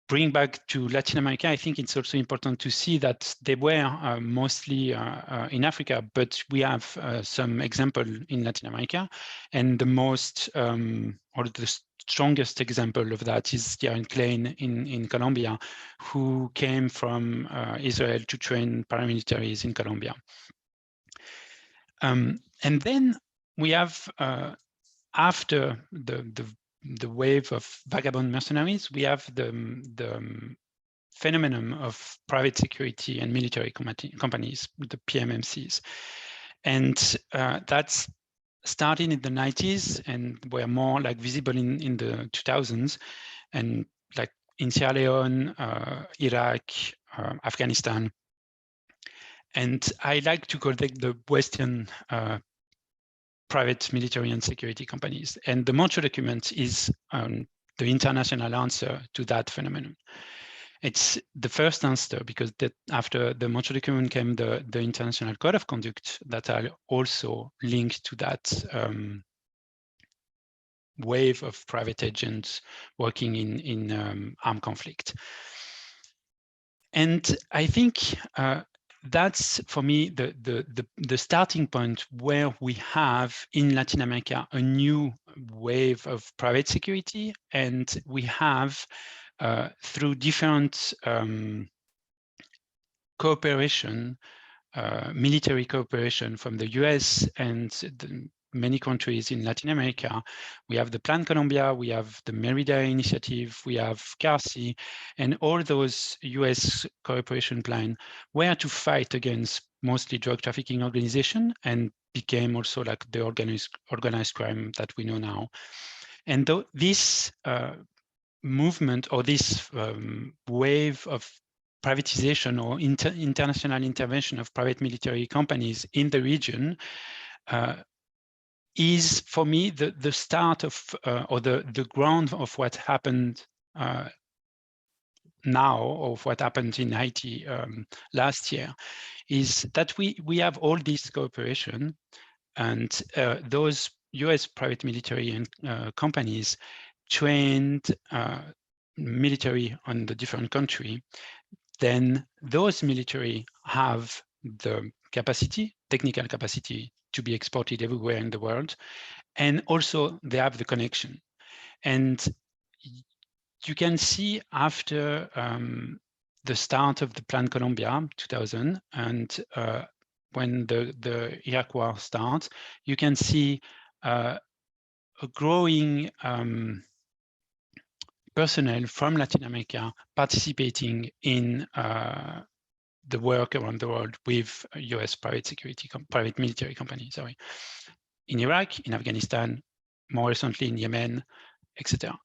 bring back to Latin America, I think it's also important to see that they were mostly in Africa, but we have some example in Latin America. And the most, or the strongest example of that is Darren Klein in Colombia, who came from Israel to train paramilitaries in Colombia. And then we have, after the wave of vagabond mercenaries, we have the phenomenon of private security and military companies, the PMMCs. And that's started in the 90s and were more like visible in the 2000s, and like in Sierra Leone, Iraq, Afghanistan. And I like to call them the Western private military and security companies. And the Montreal document is the international answer to that phenomenon. It's the first answer because after the Montreal document came the International Code of Conduct that are also linked to that wave of private agents working in armed conflict. And I think that's, for me, the starting point where we have in Latin America a new wave of private security, and we have through different cooperation, military cooperation from the US and many countries in Latin America. We have the Plan Colombia, we have the Merida Initiative, we have CARSI, and all those US cooperation plans were to fight against mostly drug trafficking organization and became also like the organized crime that we know now. And this movement, or this wave of privatization or international intervention of private military companies in the region is, for me, the start of or the ground of what happened now, or what happened in Haiti last year, is that we have all this cooperation, and those US private military and companies trained military on the different country. Then those military have the capacity, technical capacity, to be exported everywhere in the world, and also they have the connection. And you can see after the start of the Plan Colombia 2000, and when the Iraq War starts, you can see a growing personnel from Latin America participating in the work around the world with US private military companies, in Iraq, in Afghanistan, more recently in Yemen, etc.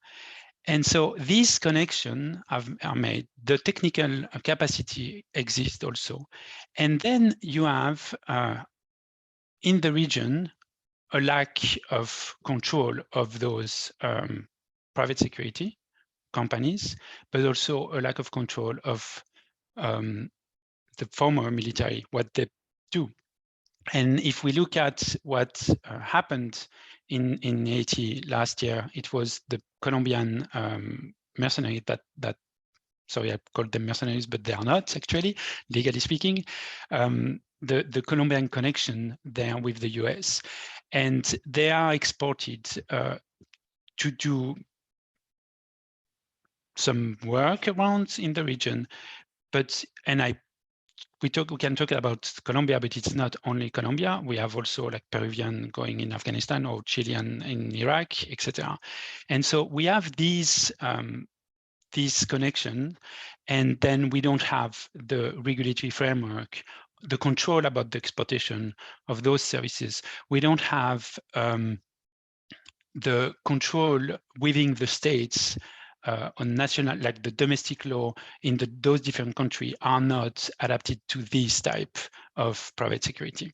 And so these connections are made. The technical capacity exists also. And then you have, in the region, a lack of control of those private security companies, but also a lack of control of the former military, what they do. And if we look at what happened in Haiti last year, it was the Colombian mercenary that sorry, I called them mercenaries, but they are not actually, legally speaking, the Colombian connection there with the US. And they are exported to do some work around in the region. But, and we can talk about Colombia, but it's not only Colombia. We have also like Peruvian going in Afghanistan or Chilean in Iraq, etc. And so we have these connection, and then we don't have the regulatory framework, the control about the exportation of those services. We don't have the control within the states on national, like the domestic law in those different countries are not adapted to this type of private security.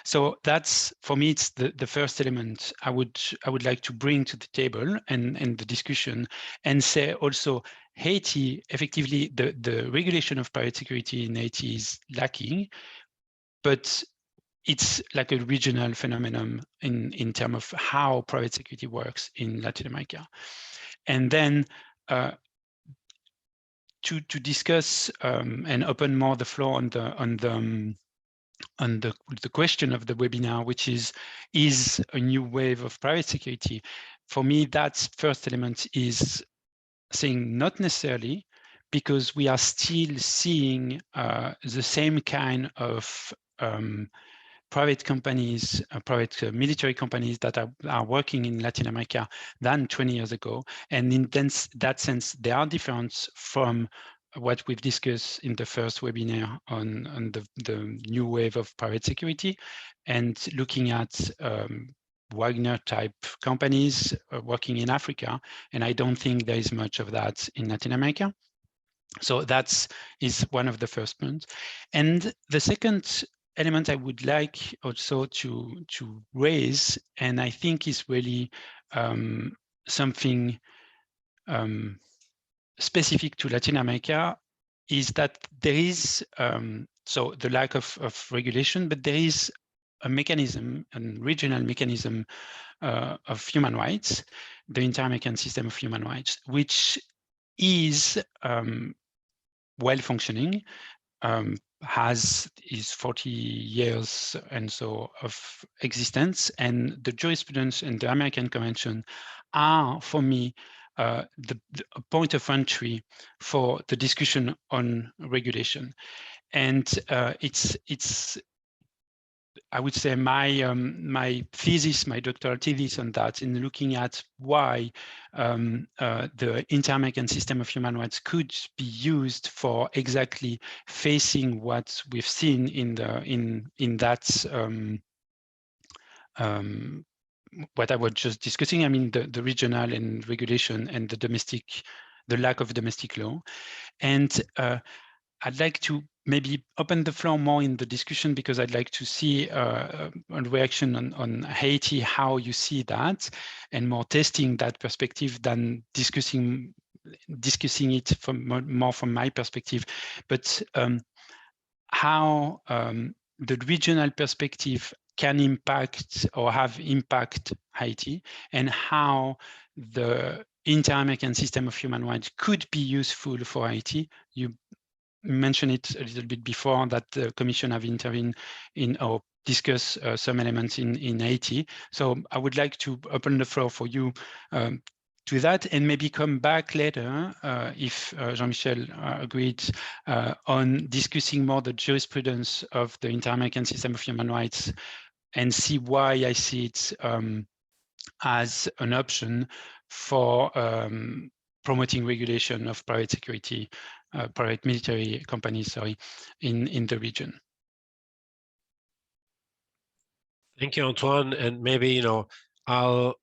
So that's, for me, it's the first element I would like to bring to the table and the discussion, and say also Haiti, effectively the regulation of private security in Haiti is lacking, but it's like a regional phenomenon in terms of how private security works in Latin America. And then to discuss and open more the floor on the question of the webinar, which is a new wave of private security. For me, that first element is saying not necessarily, because we are still seeing the same kind of private companies, private military companies that are working in Latin America than 20 years ago. And in that sense, they are different from what we've discussed in the first webinar on the new wave of private security, and looking at Wagner type companies working in Africa. And I don't think there is much of that in Latin America. So that is one of the first points. And the second element I would like also to raise, and I think is really something specific to Latin America, is that there is so the lack of regulation, but there is a mechanism, a regional mechanism of human rights, the Inter-American system of human rights, which is well functioning, is 40 years and so of existence, and the jurisprudence and the American Convention are, for me, the point of entry for the discussion on regulation. And it's I would say my thesis, my doctoral thesis on that, in looking at why the Inter-American system of human rights could be used for exactly facing what we've seen in that what I was just discussing. I mean, the regional and regulation and the lack of domestic law. And I'd like to maybe open the floor more in the discussion, because I'd like to see a reaction on Haiti, how you see that, and more testing that perspective than discussing it more from my perspective. But how the regional perspective can impact or have impact Haiti, and how the Inter-American system of human rights could be useful for Haiti. You mentioned it a little bit before, that the Commission have intervened in or discuss some elements in Haiti. So I would like to open the floor for you to that, and maybe come back later if Jean-Michel agreed on discussing more the jurisprudence of the Inter-American system of human rights, and see why I see it as an option for promoting regulation of private security, private military companies, sorry, in the region. Thank you, Antoine. And maybe I'll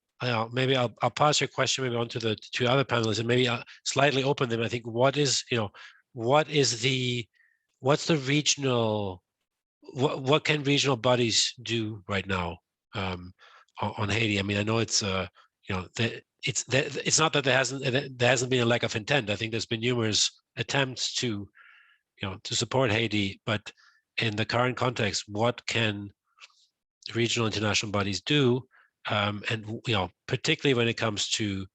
pass your question maybe on to the two other panelists, and maybe I'll slightly open them. I think what's the regional, what can regional bodies do right now on Haiti? I mean, I know it's it's not that there hasn't been a lack of intent. I think there's been numerous attempts to support Haiti, but in the current context, what can regional international bodies do? And particularly when it comes to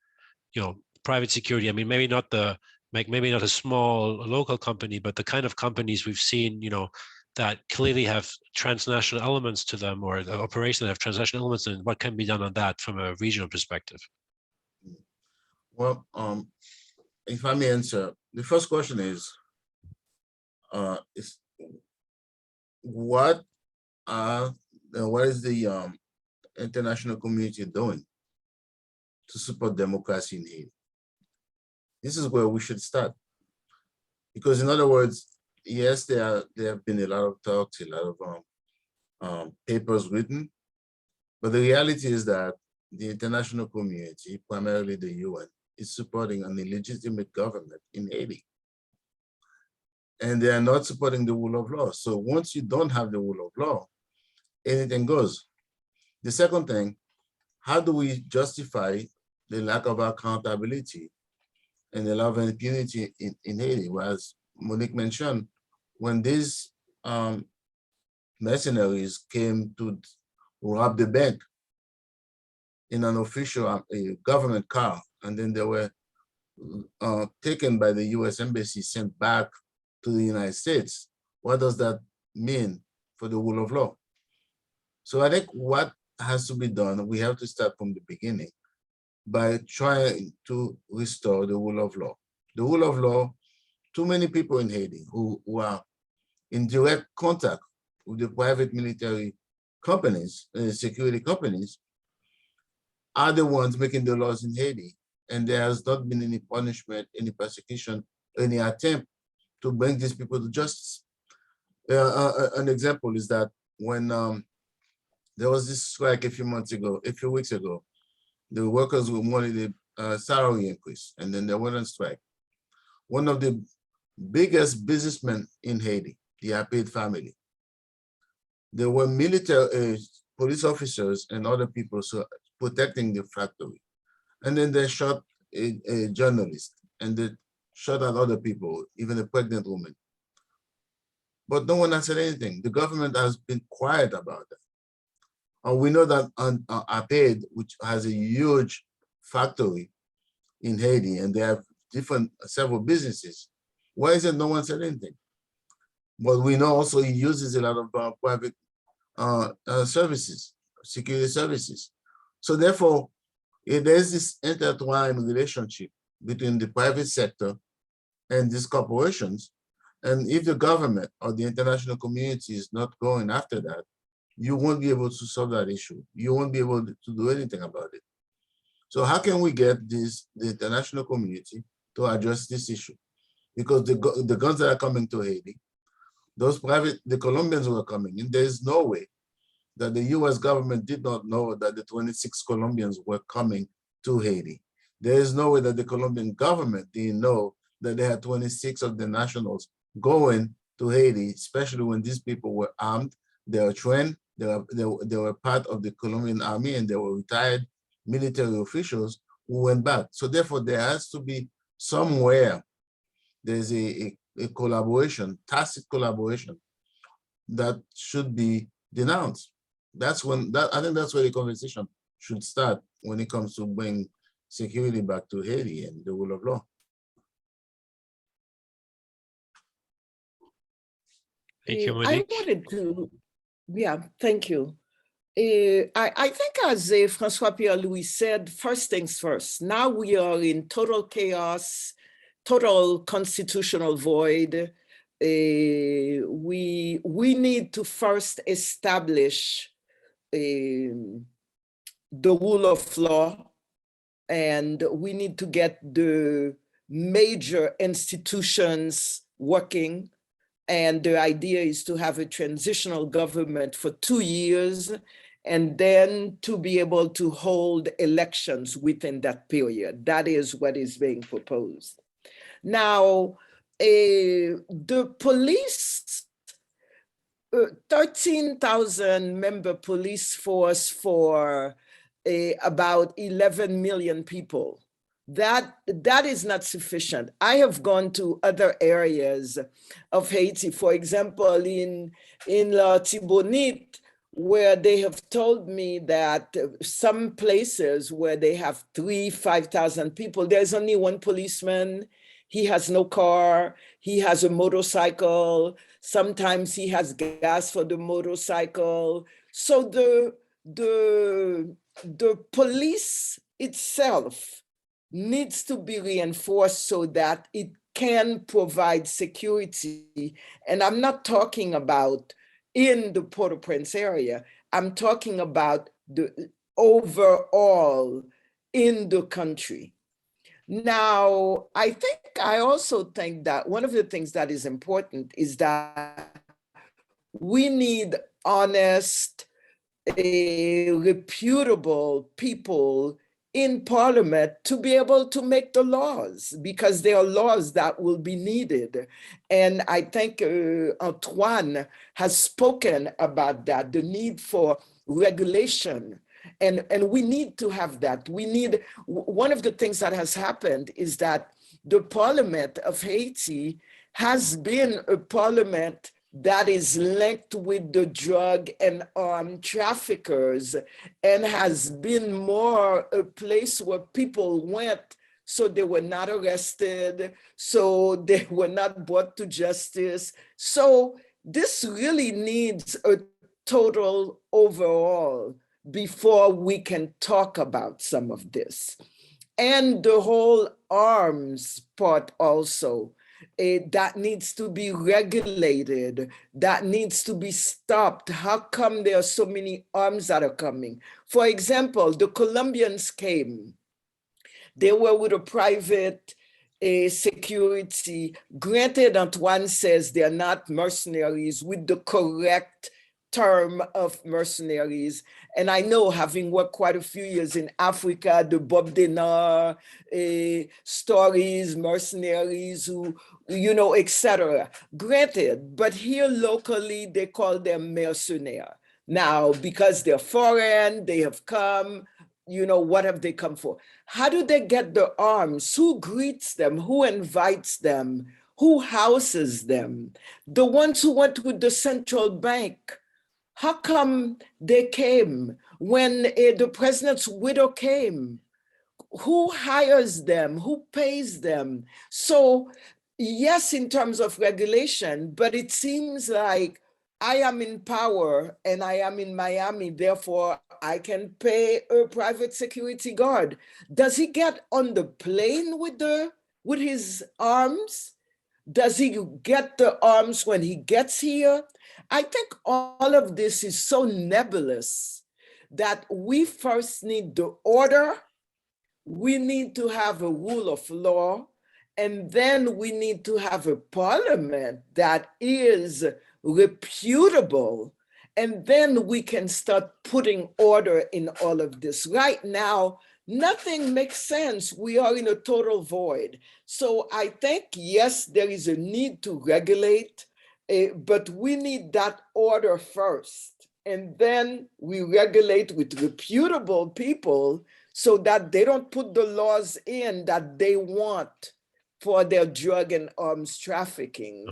private security. I mean, maybe not the maybe not a small local company, but the kind of companies we've seen, that clearly have transnational elements to them, or the operations that have transnational elements, and what can be done on that from a regional perspective? Well, if I may answer, the first question is what is the international community doing to support democracy in Haiti? This is where we should start. Because in other words, yes, there have been a lot of talks, a lot of papers written, but the reality is that the international community, primarily the UN, is supporting an illegitimate government in Haiti. And they are not supporting the rule of law. So once you don't have the rule of law, anything goes. The second thing, how do we justify the lack of accountability and the lack of impunity in Haiti? Well, as Monique mentioned, when these mercenaries came to rob the bank in an official government car, and then they were taken by the US Embassy, sent back to the United States, what does that mean for the rule of law? So I think what has to be done, we have to start from the beginning by trying to restore the rule of law. The rule of law, too many people in Haiti who are in direct contact with the private military companies, security companies, are the ones making the laws in Haiti. And there has not been any punishment, any persecution, any attempt to bring these people to justice. An example is that when there was this strike a few weeks ago, the workers wanted a salary increase, and then they went on strike. One of the biggest businessmen in Haiti, the Apid family, there were military police officers and other people protecting the factory. And then they shot a journalist, and they shot at other people, even a pregnant woman. But no one has said anything. The government has been quiet about that. And we know that Apid, which has a huge factory in Haiti, and they have several businesses. Why is it no one said anything? But we know also he uses a lot of private services, security services. So therefore, there's this intertwined relationship between the private sector and these corporations. And if the government or the international community is not going after that, you won't be able to solve that issue. You won't be able to do anything about it. So how can we get the international community to address this issue? Because the guns that are coming to Haiti, the Colombians who are coming in, there's no way that the US government did not know that the 26 Colombians were coming to Haiti. There is no way that the Colombian government didn't know that they had 26 of the nationals going to Haiti, especially when these people were armed, they were trained, they were part of the Colombian army, and they were retired military officials who went back. So therefore, there has to be somewhere, there's a collaboration, tacit collaboration that should be denounced. I think that's where the conversation should start when it comes to bring security back to Haiti and the rule of law. Thank you, Monique. I wanted to, thank you. I think as Francois Pierre-Louis said, first things first. Now we are in total chaos, total constitutional void. We need to first establish the rule of law, and we need to get the major institutions working. And the idea is to have a transitional government for 2 years, and then to be able to hold elections within that period. That is what is being proposed. Now, the police, 13,000 member police force for about 11 million people. That is not sufficient. I have gone to other areas of Haiti, for example, in La Tibonite, where they have told me that some places where they have 5,000 people, there's only one policeman he has no car, he has a motorcycle, sometimes he has gas for the motorcycle. So the police itself needs to be reinforced so that it can provide security. And I'm not talking about in the Port-au-Prince area, I'm talking about the overall in the country. Now, I also think that one of the things that is important is that we need honest, reputable people in Parliament to be able to make the laws, because there are laws that will be needed. And I think Antoine has spoken about that, the need for regulation. And we need to have that. We need, one of the things that has happened is that the Parliament of Haiti has been a parliament that is linked with the drug and armed traffickers, and has been more a place where people went so they were not arrested, so they were not brought to justice. So this really needs a total overhaul before we can talk about some of this. And the whole arms part also. That needs to be regulated, that needs to be stopped. How come there are so many arms that are coming? For example, the Colombians came. They were with a private security. Granted, Antoine says they're not mercenaries with the correct term of mercenaries. And I know, having worked quite a few years in Africa, the Bob Denard stories, mercenaries who, you know, etc. Granted, but here locally, they call them mercenaires. Now, because they're foreign, they have come, you know, what have they come for? How do they get the arms? Who greets them? Who invites them? Who houses them? The ones who went with the central bank, how come they came when the president's widow came? Who hires them? Who pays them? So yes, in terms of regulation, but it seems like I am in power and I am in Miami, therefore I can pay a private security guard. Does he get on the plane with his arms? Does he get the arms when he gets here? I think all of this is so nebulous that we first need the order, we need to have a rule of law, and then we need to have a parliament that is reputable, and then we can start putting order in all of this. Right now, nothing makes sense. We are in a total void. So I think, yes, there is a need to regulate, but we need that order first. And then we regulate with reputable people so that they don't put the laws in that they want for their drug and arms trafficking.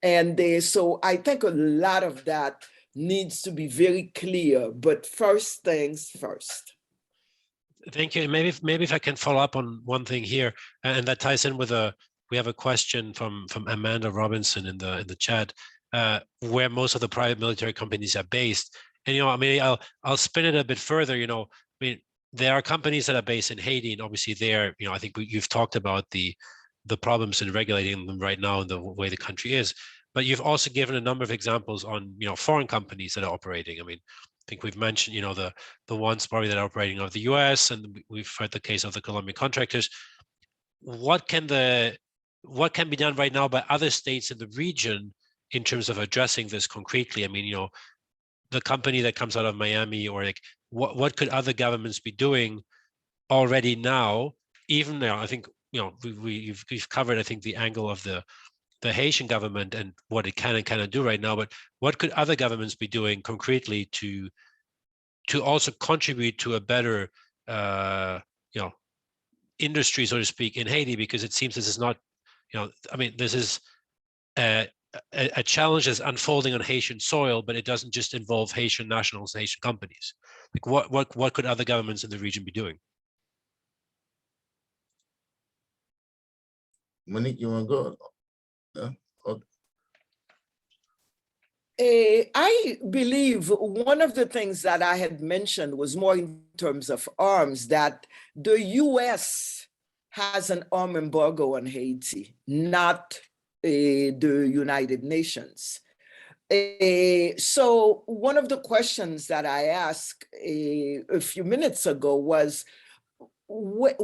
And so I think a lot of that needs to be very clear, but first things first. Thank you. Maybe if I can follow up on one thing here, and that ties in with we have a question from Amanda Robinson in the chat, where most of the private military companies are based. And I mean, I'll spin it a bit further. I mean, there are companies that are based in Haiti, and obviously there, I think you've talked about the problems in regulating them right now and the way the country is. But you've also given a number of examples on foreign companies that are operating. I mean, I think we've mentioned, the ones probably that are operating out of the US, and we've heard the case of the Colombian contractors. What can be done right now by other states in the region in terms of addressing this concretely? I mean, the company that comes out of Miami, or like, what could other governments be doing already now? Even now, I think, we've covered, I think, the angle of the Haitian government and what it can and cannot do right now, but what could other governments be doing concretely to also contribute to a better industry, so to speak, in Haiti? Because it seems this is not, I mean, this is a challenge that's unfolding on Haitian soil, but it doesn't just involve Haitian nationals and Haitian companies. Like, what could other governments in the region be doing? Monique, you want to go? Yeah? Okay. I believe one of the things that I had mentioned was more in terms of arms, that the US has an arm embargo on Haiti, not the United Nations. So one of the questions that I asked a few minutes ago was, what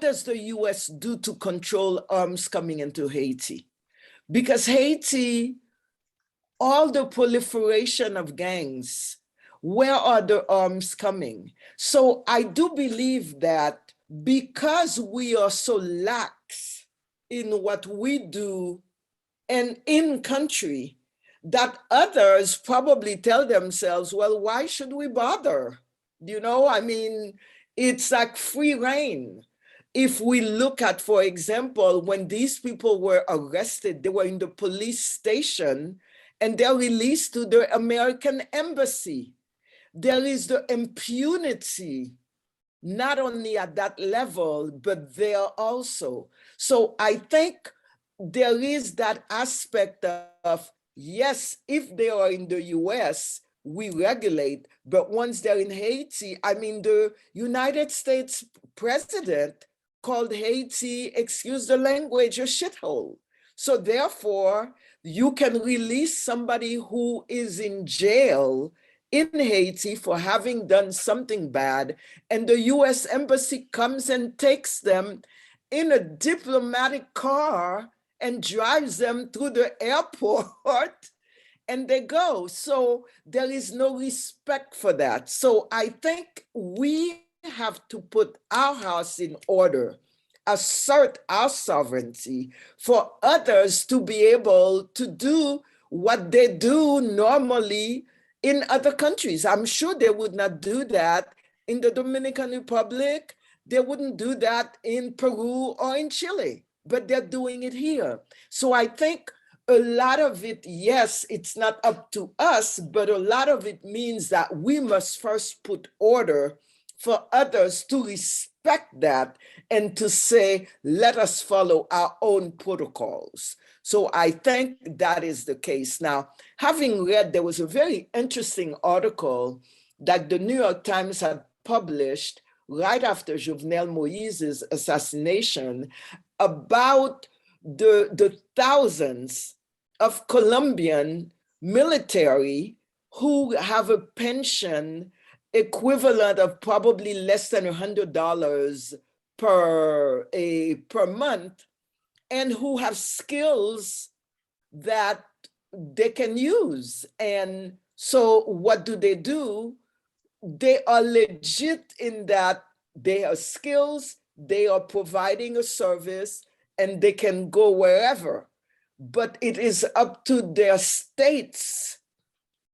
does the US do to control arms coming into Haiti? Because Haiti, all the proliferation of gangs, where are the arms coming? So I do believe that because we are so lax in what we do and in country, that others probably tell themselves, well, why should we bother? You know, I mean, it's like free reign. If we look at, for example, when these people were arrested, they were in the police station and they're released to the American embassy. There is the impunity, not only at that level, but there also. So I think there is that aspect of, yes, if they are in the US, we regulate, but once they're in Haiti, I mean, the United States president called Haiti, excuse the language, a shithole. So therefore, you can release somebody who is in jail in Haiti for having done something bad, and the US embassy comes and takes them in a diplomatic car and drives them through the airport and they go. So there is no respect for that. So I think we have to put our house in order, assert our sovereignty for others to be able to do what they do normally in other countries. I'm sure they would not do that in the Dominican Republic. They wouldn't do that in Peru or in Chile, but they're doing it here. So I think a lot of it, yes, it's not up to us, but a lot of it means that we must first put order for others to respect that and to say, let us follow our own protocols. So I think that is the case. Now, having read, there was a very interesting article that the New York Times had published right after Jovenel Moise's assassination about the thousands of Colombian military who have a pension equivalent of probably less than $100 per month, and who have skills that they can use. And so what do? They are legit in that they have skills, they are providing a service, and they can go wherever. But it is up to their states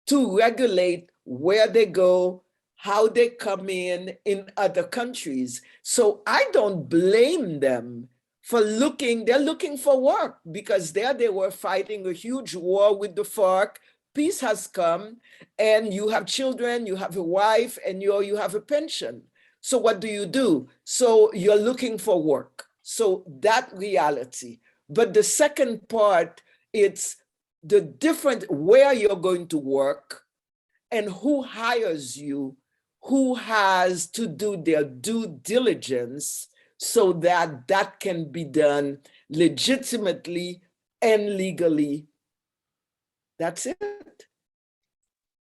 to regulate where they go, how they come in other countries. So I don't blame them for they're looking for work, because there they were fighting a huge war with the FARC. Peace has come, and you have children, you have a wife, and you have a pension. So what do? So you're looking for work. So that reality. But the second part, it's the different where you're going to work and who hires you, who has to do their due diligence so that that can be done legitimately and legally. That's it.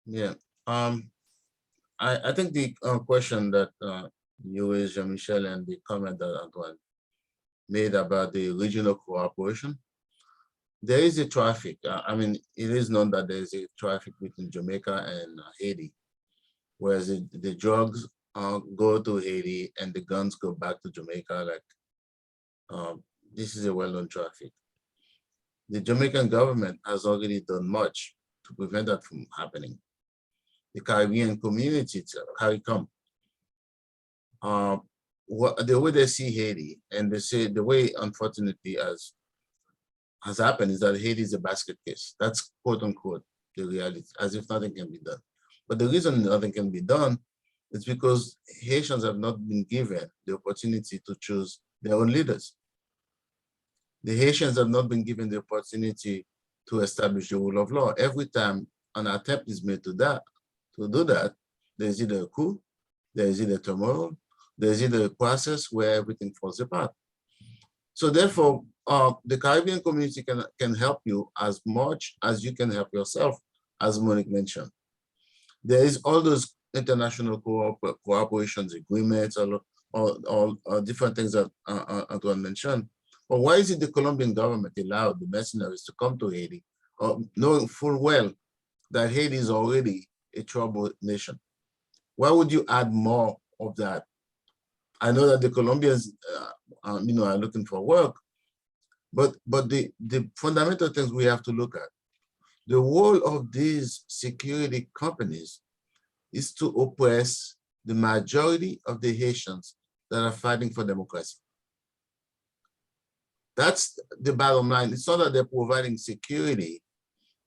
Yeah. I think the question that you raised, Jean-Michel, and the comment that Antoine made about the regional cooperation, there is a traffic. I mean, it is known that there is a traffic between Jamaica and Haiti, whereas the drugs go to Haiti and the guns go back to Jamaica. Like, this is a well-known traffic. The Jamaican government has already done much to prevent that from happening. The Caribbean community, CARICOM, the way they see Haiti, and they say the way, unfortunately, has happened is that Haiti is a basket case. That's quote unquote the reality, as if nothing can be done. But the reason nothing can be done is because Haitians have not been given the opportunity to choose their own leaders. The Haitians have not been given the opportunity to establish the rule of law. Every time an attempt is made to do that, there's either a coup, there's either turmoil, there's either a process where everything falls apart. So therefore, the Caribbean community can help you as much as you can help yourself, as Monique mentioned. There is all those international cooperations agreements, all different things that Antoine mentioned. But why is it the Colombian government allowed the mercenaries to come to Haiti, knowing full well that Haiti is already a troubled nation? Why would you add more of that? I know that the Colombians, are looking for work, but the fundamental things we have to look at, the role of these security companies is to oppress the majority of the Haitians that are fighting for democracy. That's the bottom line. It's not that they're providing security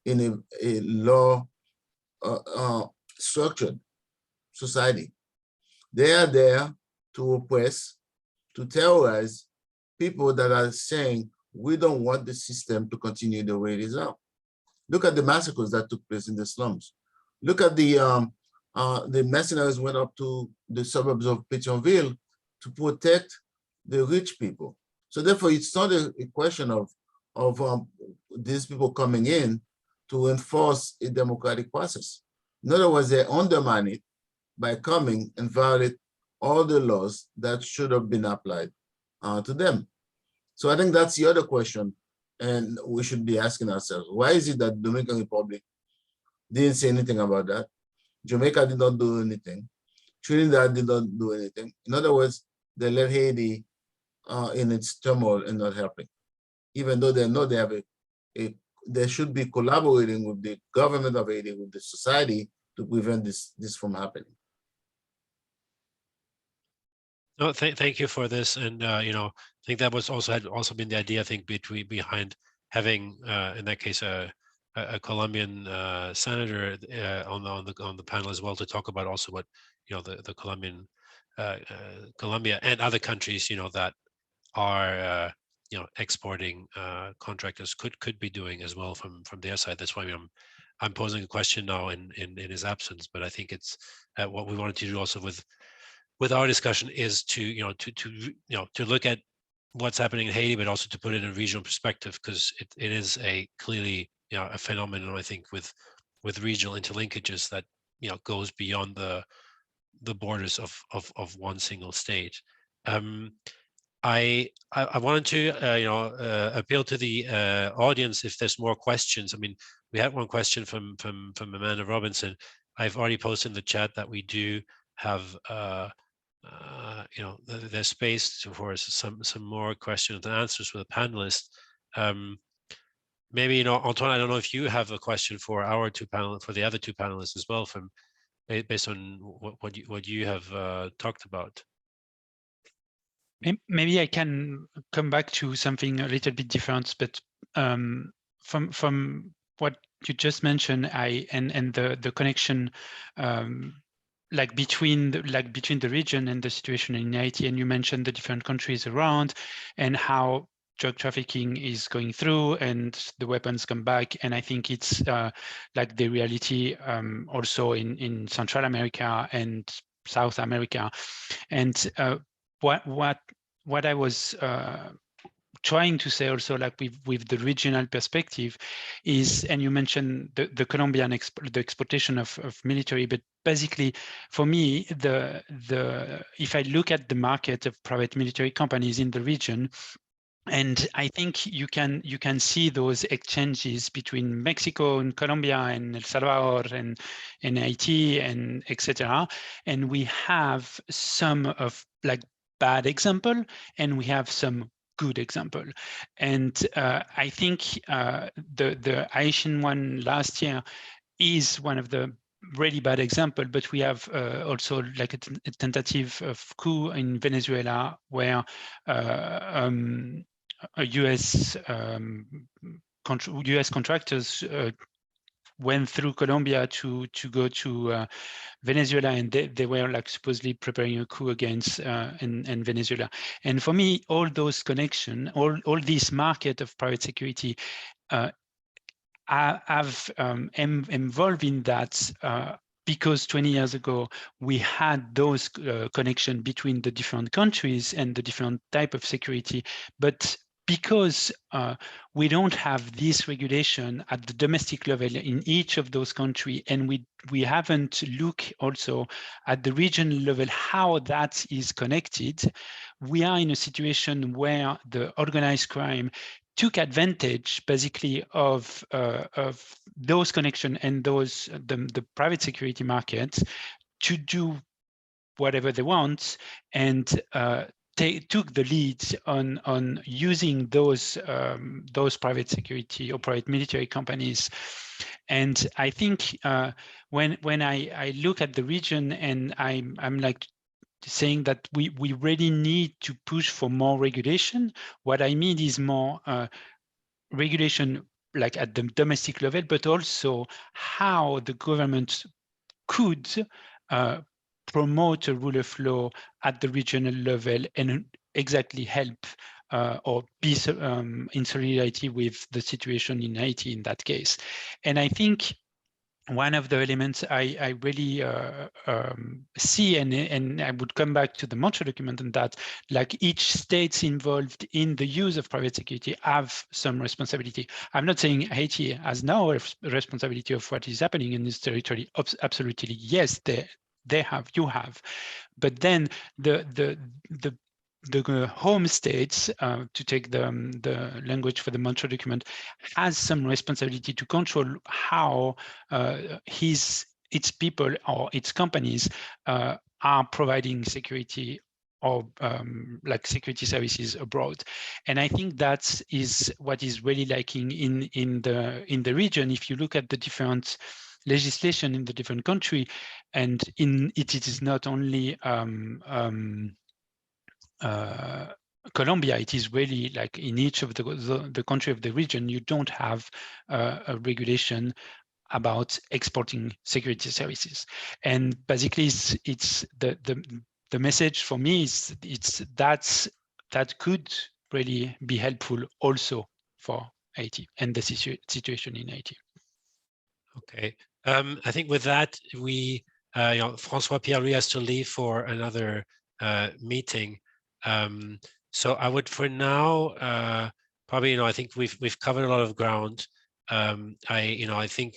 in a law structured society. They are there to oppress, to terrorize people that are saying, we don't want the system to continue the way it is now. Look at the massacres that took place in the slums. Look at the mercenaries went up to the suburbs of Pétionville to protect the rich people. So therefore, it's not a question of these people coming in to enforce a democratic process. In other words, they undermine it by coming and violate all the laws that should have been applied to them. So I think that's the other question, and we should be asking ourselves, why is it that Dominican Republic didn't say anything about that? Jamaica did not do anything. Trinidad did not do anything. In other words, they let Haiti in its turmoil and not helping, even though they know they have they should be collaborating with the government of Haiti, with the society, to prevent this from happening. No, thank you for this, and I think that was had also been the idea, I think, behind having in that case a Colombian senator on the panel as well, to talk about also what the Colombian Colombia and other countries that are exporting contractors could be doing as well from their side. That's why I'm posing a question now in his absence, but I think it's what we wanted to do also with our discussion is to look at what's happening in Haiti, but also to put it in a regional perspective, because it is a clearly a phenomenon, I think, with regional interlinkages that goes beyond the borders of one single state. I wanted to appeal to the audience if there's more questions. I mean, we had one question from Amanda Robinson. I've already posted in the chat that we do have there's space for some more questions and answers for the panelists. Maybe Antoine, I don't know if you have a question for the other two panelists as well, based on what you have talked about. Maybe I can come back to something a little bit different, but from what you just mentioned, and the connection between the region and the situation in Haiti, and you mentioned the different countries around and how drug trafficking is going through and the weapons come back. And I think it's the reality also in Central America and South America. And what I was trying to say also, with the regional perspective, is, and you mentioned the Colombian the exportation of military, but basically for me, if I look at the market of private military companies in the region, and I think you can see those exchanges between Mexico and Colombia and El Salvador and Haiti and etc. And we have some of bad example, and we have some good example. And I think the Haitian one last year is one of the really bad example, but we have also a tentative of coup in Venezuela, where US contractors went through Colombia to go to Venezuela, and they were like supposedly preparing a coup against and Venezuela. And for me, all those connections, all this market of private security have involved in that because 20 years ago, we had those connections between the different countries and the different type of security. But because we don't have this regulation at the domestic level in each of those countries, and we haven't looked also at the regional level how that is connected, we are in a situation where the organized crime took advantage basically of those connections and those the private security markets to do whatever they want, and took the lead on using those private security or private military companies. And I think when I look at the region, and I'm like saying that we really need to push for more regulation. What I mean is more regulation like at the domestic level, but also how the government could promote a rule of law at the regional level and exactly help or be in solidarity with the situation in Haiti in that case. And I think one of the elements I really see, and I would come back to the Montreal document, and that like each state's involved in the use of private security have some responsibility. I'm not saying Haiti has no responsibility of what is happening in this territory. Absolutely, yes, they have, you have, but then the home states, to take the language for the Montreal document, has some responsibility to control how its people or its companies are providing security or like security services abroad. And I think that is what is really lacking in the region. If you look at the different legislation in the different country, and it is not only Colombia, it is really like in each of the country of the region, you don't have a regulation about exporting security services. And basically, it's the message for me is that could really be helpful also for Haiti and the situation in Haiti. Okay, I think with that we, François Pierre has to leave for another meeting. So I would, for now, probably, I think we've covered a lot of ground. I think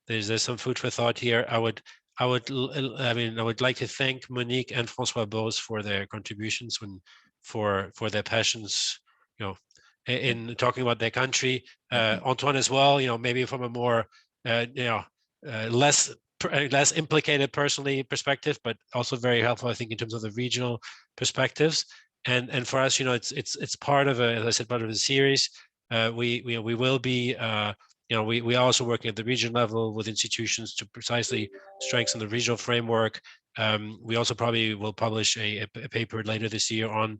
there's some food for thought here. I would like to thank Monique and François both for their contributions and for their passions, in talking about their country. Antoine as well, maybe from a more less implicated personally perspective, but also very helpful, I think, in terms of the regional perspectives. And for us, it's part of as I said, part of the series. We will be, we are also working at the region level with institutions to precisely strengthen the regional framework. We also probably will publish a paper later this year on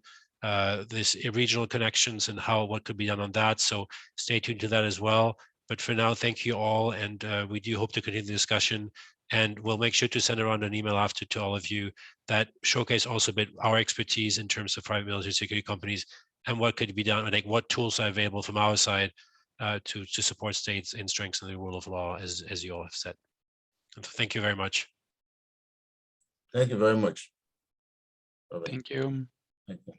this regional connections and what could be done on that. So stay tuned to that as well. But for now, thank you all, and we do hope to continue the discussion. And we'll make sure to send around an email after to all of you that showcase also a bit our expertise in terms of private military security companies and what could be done, and like what tools are available from our side to support states in strengthening the rule of law, as you all have said. And thank you very much. Thank you very much. Thank you. Thank you.